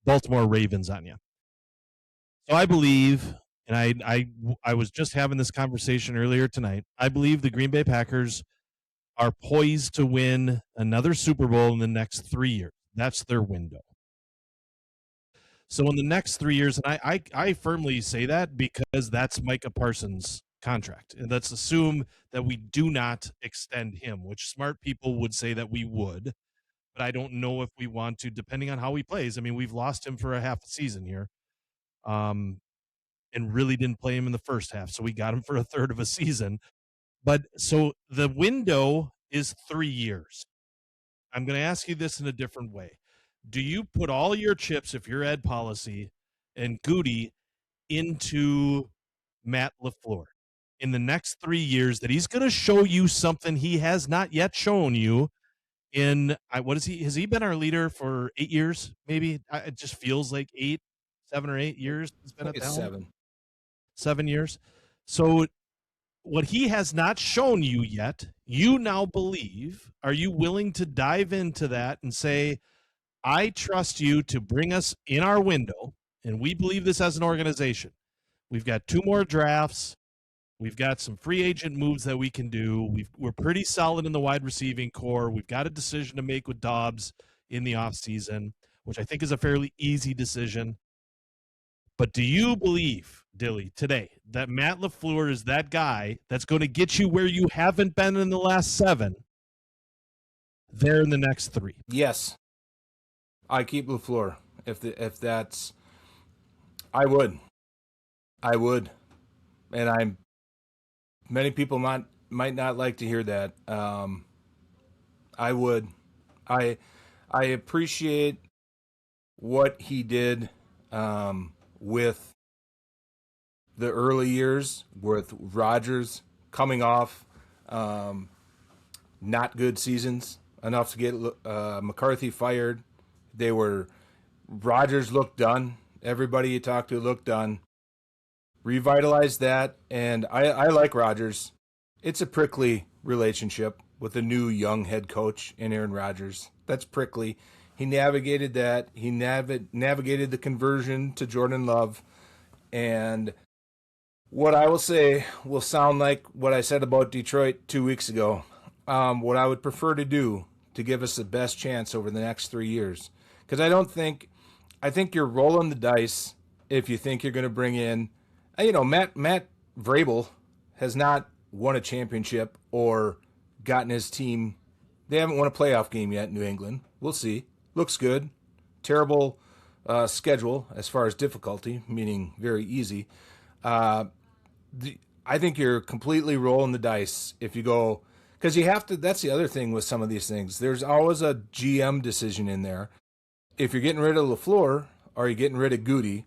Baltimore Ravens on you. So I believe, and I was just having this conversation earlier tonight. I believe the Green Bay Packers are poised to win another Super Bowl in the next 3 years. That's their window. So in the next 3 years, and I firmly say that because that's Micah Parsons' contract. And let's assume that we do not extend him, which smart people would say that we would. But I don't know if we want to, depending on how he plays. I mean, we've lost him for a half a season here, and really didn't play him in the first half. So we got him for a third of a season. But so the window is 3 years. I'm going to ask you this in a different way. Do you put all your chips, if you're Ed Policy and Goody, into Matt LaFleur in the next 3 years, that he's going to show you something he has not yet shown you in, what is he? Has he been our leader for 8 years? Maybe it just feels like 7 or 8 years. He's been at the helm. 7 years. So what he has not shown you yet, you now believe. Are you willing to dive into that and say, I trust you to bring us in our window, and we believe this as an organization. We've got 2 more drafts. We've got some free agent moves that we can do. We're pretty solid in the wide receiving core. We've got a decision to make with Dobbs. in the offseason, which I think is a fairly easy decision. But do you believe, Dilly, today that Matt LaFleur is that guy that's going to get you where you haven't been in the last 7 there in the next 3? Yes, I keep LaFleur. If that's, I would, and I'm. Many people might not like to hear that. I would. I appreciate what he did with the early years with Rodgers coming off not good seasons enough to get McCarthy fired. Rodgers looked done. Everybody you talked to looked done. Revitalized that, and I like Rodgers. It's a prickly relationship with a new young head coach in Aaron Rodgers. That's prickly. He navigated that. He navigated the conversion to Jordan Love. And what I will say will sound like what I said about Detroit 2 weeks ago. What I would prefer to do to give us the best chance over the next 3 years. Because I think you're rolling the dice if you think you're going to bring in, Matt Vrabel has not won a championship or gotten his team. They haven't won a playoff game yet in New England. We'll see. Looks good. Terrible schedule as far as difficulty, meaning very easy. I think you're completely rolling the dice if you go, because you have to. That's the other thing with some of these things. There's always a GM decision in there. If you're getting rid of LaFleur, or you're getting rid of Goody,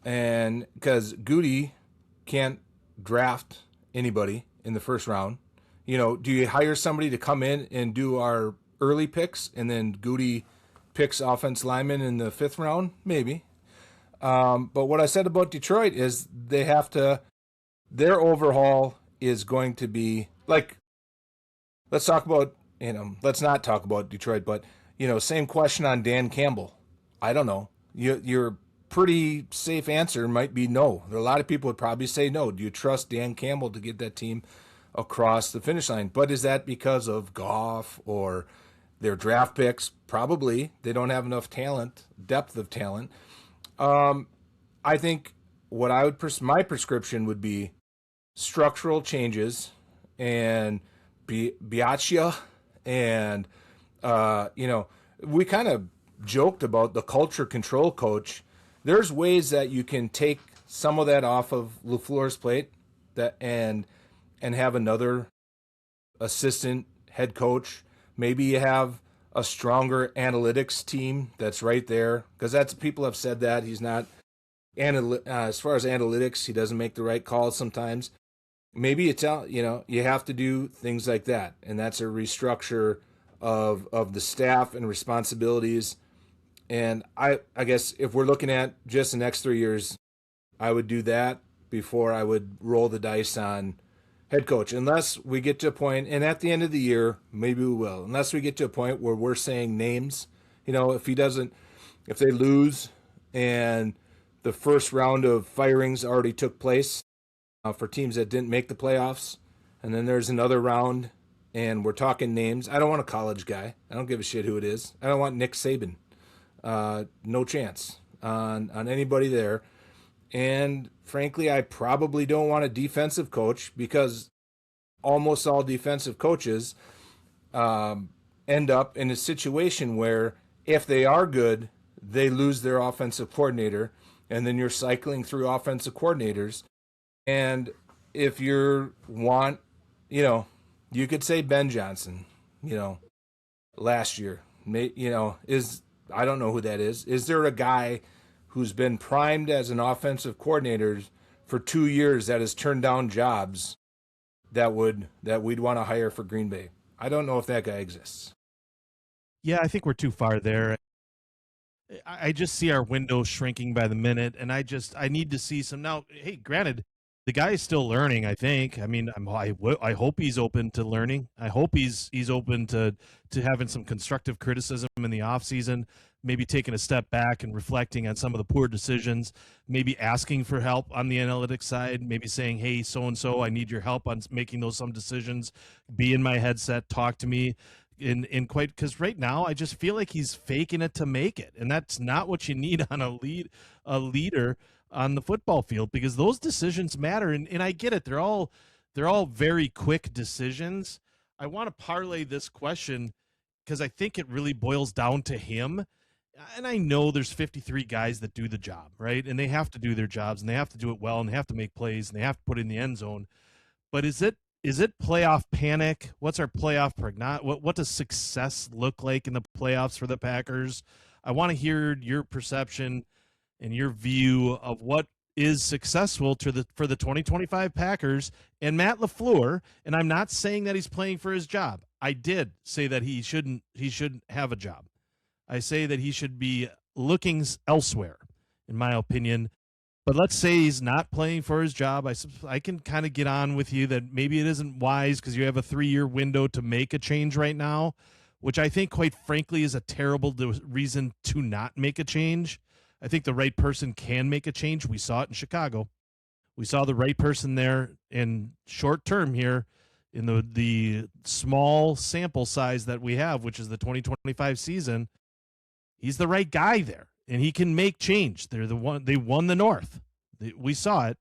and because Goody can't draft anybody in the first round, do you hire somebody to come in and do our early picks, and then Goody picks offense lineman in the 5th round? Maybe. But what I said about Detroit is their overhaul is going to be like, let's not talk about Detroit, but, same question on Dan Campbell. I don't know. Your pretty safe answer might be no. A lot of people would probably say no. Do you trust Dan Campbell to get that team across the finish line? But is that because of Goff or their draft picks? Probably. They don't have enough depth of talent. I think my prescription would be structural changes and Biaccia, and we kind of joked about the culture control coach. There's ways that you can take some of that off of LaFleur's plate and have another assistant head coach. Maybe you have a stronger analytics team that's right there, because people have said that he's not as far as analytics, he doesn't make the right calls sometimes. Maybe you have to do things like that, and that's a restructure of the staff and responsibilities. And I guess if we're looking at just the next 3 years, I would do that before I would roll the dice on head coach, unless we get to a point, and at the end of the year, maybe we will, unless we get to a point where we're saying names. If they lose and the first round of firings already took place for teams that didn't make the playoffs, and then there's another round and we're talking names. I don't want a college guy. I don't give a shit who it is. I don't want Nick Saban. No chance on anybody there. And frankly, I probably don't want a defensive coach, because almost all defensive coaches end up in a situation where if they are good, they lose their offensive coordinator, and then you're cycling through offensive coordinators. And if you could say Ben Johnson, last year, I don't know who that is. Is there a guy who's been primed as an offensive coordinator for 2 years that has turned down jobs that we'd want to hire for Green Bay? I don't know if that guy exists. Yeah, I think we're too far there. I just see our window shrinking by the minute, and I need to see some. Now, hey, granted, the guy is still learning, I think. I mean, I hope he's open to learning. I hope he's open to having some constructive criticism in the offseason, maybe taking a step back and reflecting on some of the poor decisions, maybe asking for help on the analytics side, maybe saying, hey, so-and-so, I need your help on making some decisions. Be in my headset, talk to me. in quite, because right now I just feel like he's faking it to make it, and that's not what you need on a leader on the football field, because those decisions matter. And I get it, they're all very quick decisions. I want to parlay this question because I think it really boils down to him. And I know there's 53 guys that do the job, right? And they have to do their jobs, and they have to do it well, and they have to make plays, and they have to put in the end zone. But is it playoff panic? What's our playoff what does success look like in the playoffs for the Packers? I want to hear your perception and your view of what is successful for the 2025 Packers and Matt LaFleur. And I'm not saying that he's playing for his job. I did say that he shouldn't have a job. I say that he should be looking elsewhere, in my opinion. But let's say he's not playing for his job. I can kind of get on with you that maybe it isn't wise because you have a 3-year window to make a change right now, which I think, quite frankly, is a terrible reason to not make a change. I think the right person can make a change. We saw it in Chicago. We saw the right person there in short term here in the small sample size that we have, which is the 2025 season. He's the right guy there, and he can make change. They won the North. We saw it.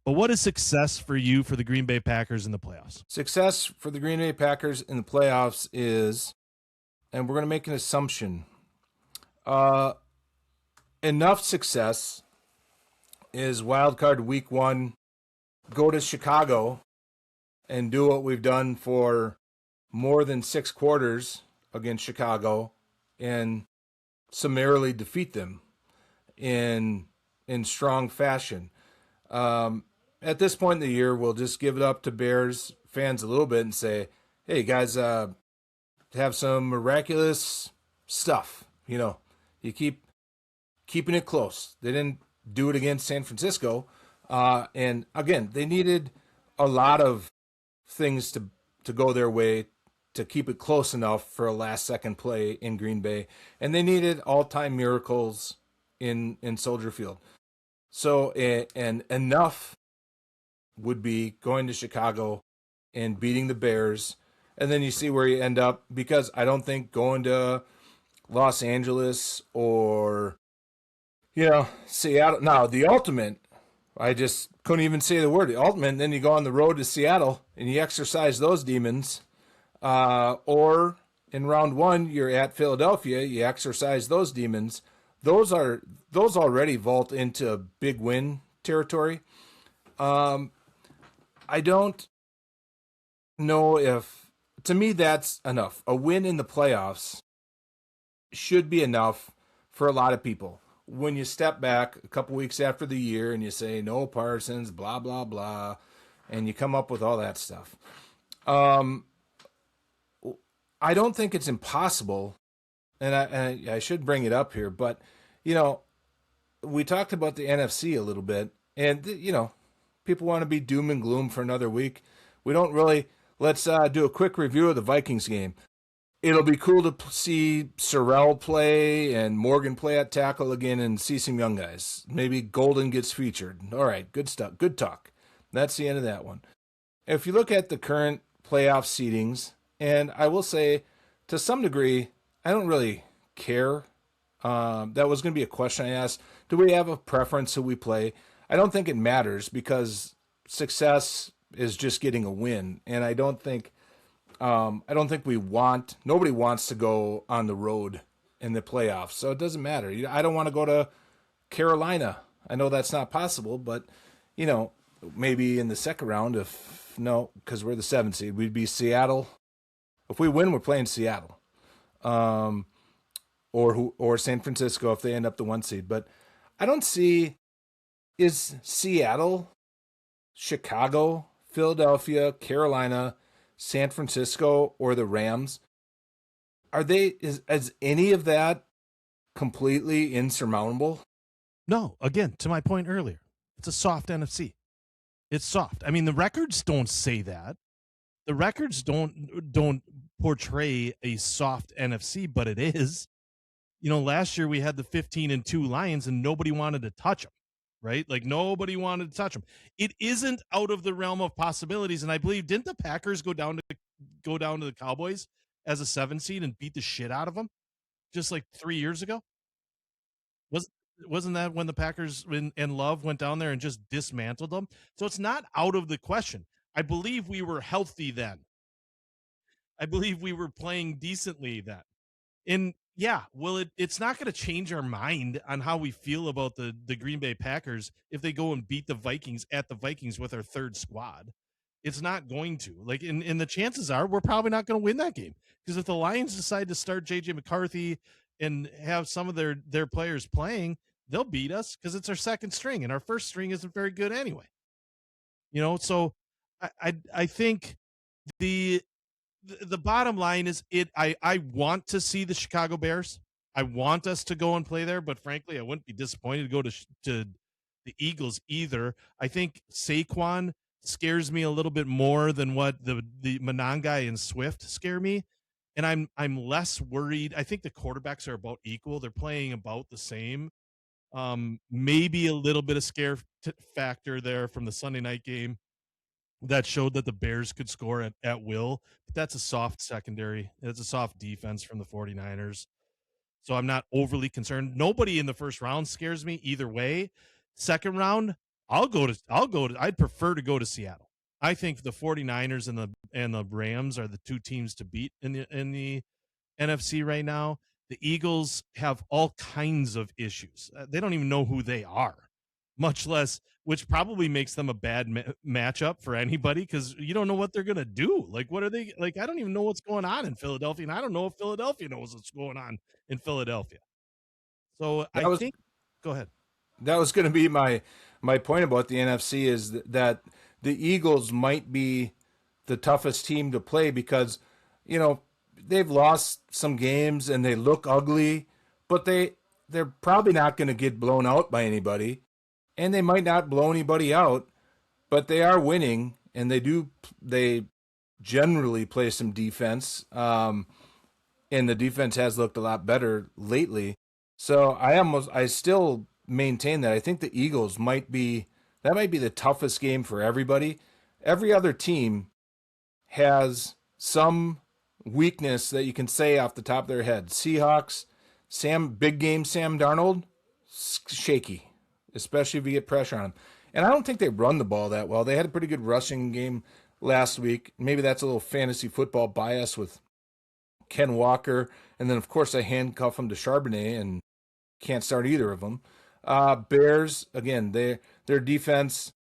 But what is success for you for the Green Bay Packers in the playoffs? Success for the Green Bay Packers in the playoffs is, and we're going to make an assumption, enough success is wild card week 1, go to Chicago and do what we've done for more than 6 quarters against Chicago and summarily defeat them in strong fashion. At this point in the year, we'll just give it up to Bears fans a little bit and say, hey, guys, have some miraculous stuff. You keep keeping it close. They didn't do it against San Francisco. And again, they needed a lot of things to go their way to keep it close enough for a last-second play in Green Bay. And they needed all-time miracles in Soldier Field. So, and enough would be going to Chicago and beating the Bears. And then you see where you end up, because I don't think going to Los Angeles or, Seattle. Now, the ultimate, I just couldn't even say the word. The ultimate, then you go on the road to Seattle and you exercise those demons. Or in round 1, you're at Philadelphia, you exercise those demons. Those already vault into big win territory. I don't know if, to me, that's enough. A win in the playoffs should be enough for a lot of people. When you step back a couple weeks after the year and you say, no Parsons, blah, blah, blah, and you come up with all that stuff. I don't think it's impossible, and I should bring it up here, but, we talked about the NFC a little bit, and, people want to be doom and gloom for another week. We don't really. Let's do a quick review of the Vikings game. It'll be cool to see Sorrell play and Morgan play at tackle again and see some young guys. Maybe Golden gets featured. All right, good stuff. Good talk. That's the end of that one. If you look at the current playoff seedings, and I will say, to some degree, I don't really care. That was going to be a question I asked. Do we have a preference who we play? I don't think it matters, because success is just getting a win, and I don't think nobody wants to go on the road in the playoffs, so it doesn't matter. I don't want to go to Carolina. I know that's not possible, but maybe in the second round, because we're the 7th seed, we'd be Seattle. If we win, we're playing Seattle, or San Francisco if they end up the 1 seed. But I don't see, is Seattle, Chicago, Philadelphia, Carolina, San Francisco, or the Rams, is any of that completely insurmountable? No, again, to my point earlier, it's a soft NFC. It's soft. I mean, the records don't say that. The records don't portray a soft NFC, but it is. Last year we had the 15-2 Lions, and nobody wanted to touch them, right? Like, nobody wanted to touch them. It isn't out of the realm of possibilities, and I believe, didn't the Packers go down to the Cowboys as a 7 seed and beat the shit out of them just like 3 years ago? Was wasn't that when the Packers and Love went down there and just dismantled them? So it's not out of the question. I believe we were healthy then. I believe we were playing decently then. And yeah, well, it's not going to change our mind on how we feel about the Green Bay Packers if they go and beat the Vikings at the Vikings with our third squad. It's not going to. Like, and the chances are we're probably not going to win that game because if the Lions decide to start JJ McCarthy and have some of their players playing, they'll beat us because it's our second string and our first string isn't very good anyway. So I think the the bottom line is I want to see the Chicago Bears. I want us to go and play there, but frankly, I wouldn't be disappointed to go to the Eagles either. I think Saquon scares me a little bit more than what the Monangai and Swift scare me. And I'm less worried. I think the quarterbacks are about equal. They're playing about the same. Maybe a little bit of scare factor there from the Sunday night game that showed that the Bears could score at will. But that's a soft secondary. It's a soft defense from the 49ers. So I'm not overly concerned. Nobody in the first round scares me either way. Second round, I'd prefer to go to Seattle. I think the 49ers and the Rams are the two teams to beat in the NFC right now. The Eagles have all kinds of issues. They don't even know who they are, much less, which probably makes them a bad matchup for anybody because you don't know what they're going to do. Like, what are they like? I don't even know what's going on in Philadelphia, and I don't know if Philadelphia knows what's going on in Philadelphia. So go ahead. That was going to be my point about the NFC is that the Eagles might be the toughest team to play because, they've lost some games and they look ugly, but they're probably not going to get blown out by anybody, and they might not blow anybody out, but they are winning, and they generally play some defense, and the defense has looked a lot better lately. So I still maintain that I think the Eagles might be the toughest game for everybody. Every other team has some weakness that you can say off the top of their head. Seahawks, big game Sam Darnold, shaky, especially if you get pressure on him. And I don't think they run the ball that well. They had a pretty good rushing game last week. Maybe that's a little fantasy football bias with Ken Walker. And then, of course, I handcuff him to Charbonnet and can't start either of them. Bears, again, their defense,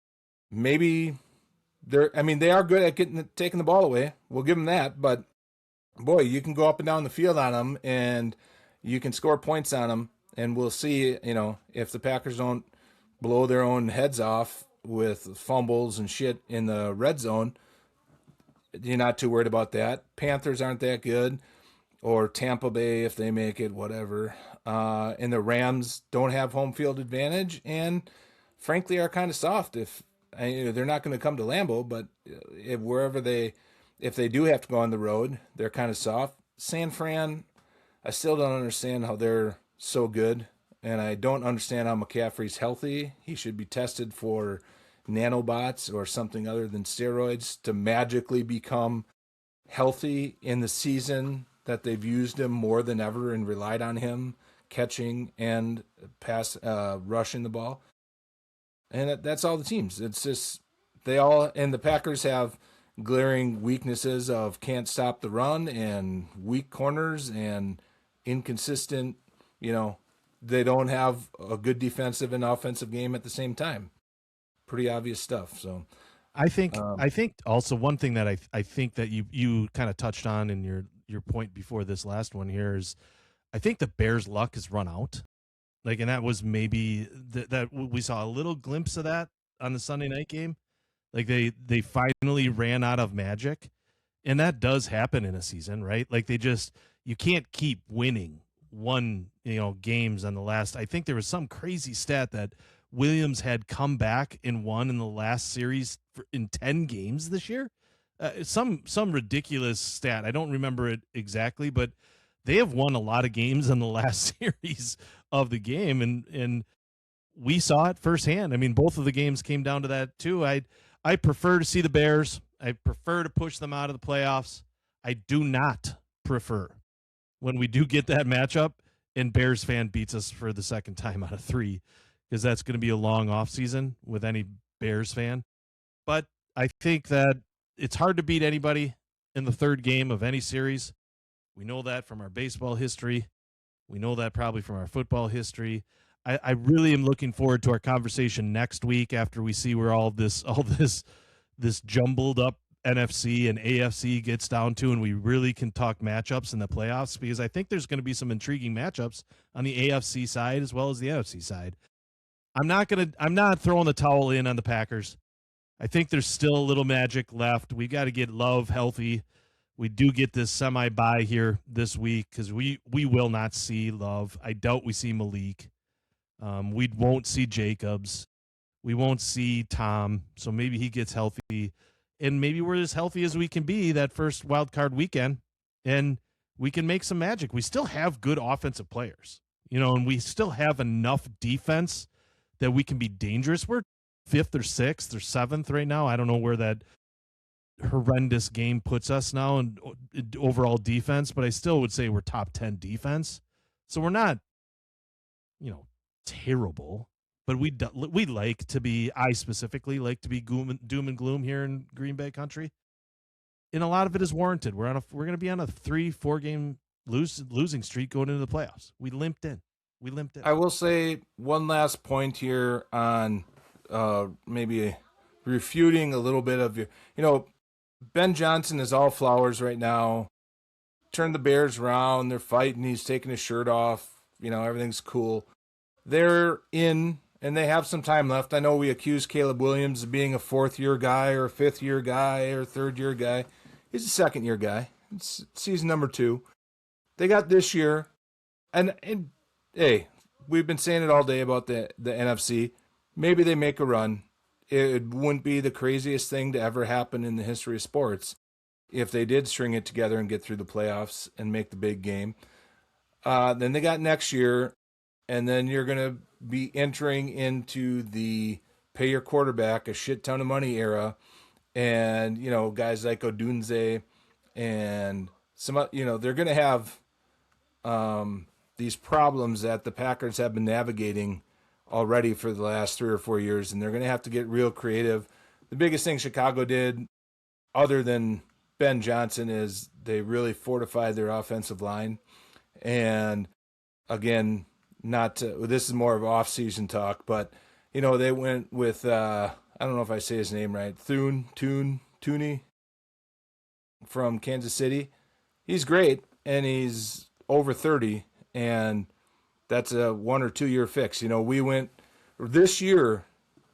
maybe they are good at taking the ball away. We'll give them that, but boy, you can go up and down the field on them, and you can score points on them, and we'll see, if the Packers don't blow their own heads off with fumbles and shit in the red zone. You're not too worried about that. Panthers aren't that good, or Tampa Bay if they make it, whatever. And the Rams don't have home field advantage, and frankly are kind of soft. They're not going to come to Lambeau, but if they do have to go on the road, they're kind of soft. San Fran, I still don't understand how they're so good, and I don't understand how McCaffrey's healthy. He should be tested for nanobots or something other than steroids to magically become healthy in the season that they've used him more than ever and relied on him catching and rushing the ball. And that's all the teams. It's just and the Packers have glaring weaknesses of can't stop the run and weak corners and inconsistent, they don't have a good defensive and offensive game at the same time. Pretty obvious stuff. So I think also one thing that I think that you kind of touched on in your point before this last one here is I think the Bears' luck has run out. Like, and that was maybe that we saw a little glimpse of that on the Sunday night game. Like they finally ran out of magic, and that does happen in a season, right? Like you can't keep winning games on the last. I think there was some crazy stat that Williams had come back and won in the last series in 10 games this year. Some ridiculous stat. I don't remember it exactly, but they have won a lot of games in the last series of the game, and we saw it firsthand. I mean, both of the games came down to that too. I prefer to see the Bears. I prefer to push them out of the playoffs. I do not prefer when we do get that matchup and Bears fan beats us for the second time out of 3, because that's going to be a long off season with any Bears fan. But I think that it's hard to beat anybody in the third game of any series. We know that from our baseball history. We know that probably from our football history. I really am looking forward to our conversation next week after we see where all this jumbled up NFC and AFC gets down to, and we really can talk matchups in the playoffs, because I think there's going to be some intriguing matchups on the AFC side as well as the NFC side. I'm not throwing the towel in on the Packers. I think there's still a little magic left. We got to get Love healthy. We do get this semi-bye here this week because we will not see Love. I doubt we see Malik. We won't see Jacobs. We won't see Tom. So maybe he gets healthy. And maybe we're as healthy as we can be that first wild card weekend. And we can make some magic. We still have good offensive players, and we still have enough defense that we can be dangerous. We're 5th or 6th or 7th right now. I don't know where that horrendous game puts us now in overall defense, but I still would say we're top 10 defense. So we're not, terrible, but we like to be, I specifically like to be doom and gloom here in Green Bay country. And a lot of it is warranted. We're going to be on a 3-4 game losing streak going into the playoffs. We limped in. I will say one last point here on maybe refuting a little bit of your, Ben Johnson is all flowers right now. Turned the Bears around. They're fighting. He's taking his shirt off. Everything's cool. They're in, and they have some time left. I know we accuse Caleb Williams of being a 4th-year guy or a 5th-year guy or a 3rd-year guy. He's a 2nd-year guy. It's season number 2. They got this year. And hey, we've been saying it all day about the NFC. Maybe they make a run. It wouldn't be the craziest thing to ever happen in the history of sports if they did string it together and get through the playoffs and make the big game. Then they got next year, and then you're going to be entering into the pay your quarterback a shit ton of money era. And, guys like Odunze and some, they're going to have these problems that the Packers have been navigating already for the last 3 or 4 years, and they're going to have to get real creative. The biggest thing Chicago did, other than Ben Johnson, is they really fortified their offensive line. And again, this is more of off-season talk, but they went with I don't know if I say his name right, Thuney from Kansas City. He's great, and he's over 30, and that's a 1 or 2 year fix. We went this year,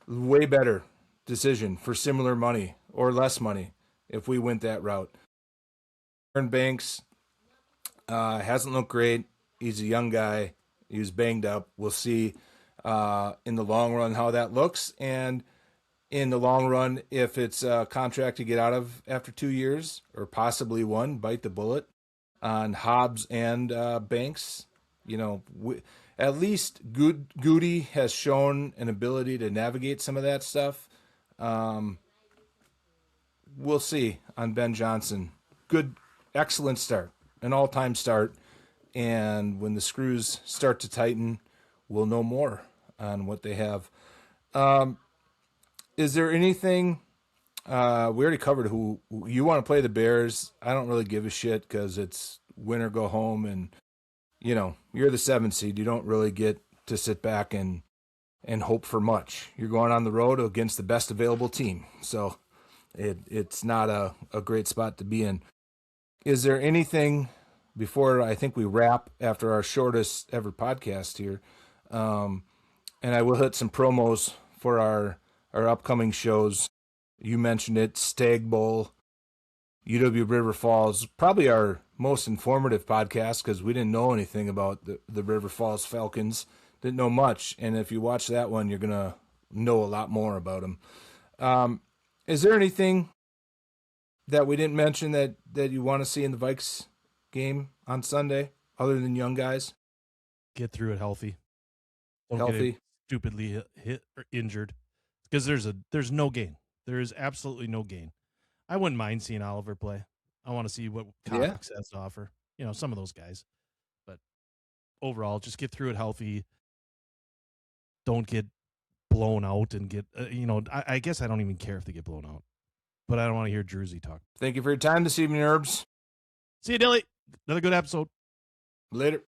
way better decision for similar money or less money if we went that route. Aaron Banks hasn't looked great. He's a young guy. He was banged up. We'll see in the long run how that looks, and in the long run, if it's a contract to get out of after 2 years or possibly 1, bite the bullet on Hobbs and Banks. At least Goody has shown an ability to navigate some of that stuff. We'll see on Ben Johnson. Good, excellent start, an all-time start. And when the screws start to tighten, we'll know more on what they have. Is there anything, we already covered who you want to play the Bears. I don't really give a shit because it's win or go home, and you're the 7th seed. You don't really get to sit back and hope for much. You're going on the road against the best available team. So it's not a great spot to be in. Is there anything before I think we wrap after our shortest ever podcast here? And I will hit some promos for our upcoming shows. You mentioned it, Stag Bowl, UW River Falls, probably our most informative podcast because we didn't know anything about the River Falls Falcons. Didn't know much. And if you watch that one, you're going to know a lot more about them. Is there anything that we didn't mention that you want to see in the Vikes game on Sunday other than young guys? Get through it healthy. Don't healthy. Get stupidly hit or injured, because there's no gain. There is absolutely no gain. I wouldn't mind seeing Oliver play. I want to see what Cox has to offer. some of those guys. But overall, just get through it healthy. Don't get blown out and get, I guess I don't even care if they get blown out. But I don't want to hear Druzy talk. Thank you for your time this evening, Herbs. See you, Dilly. Another good episode. Later.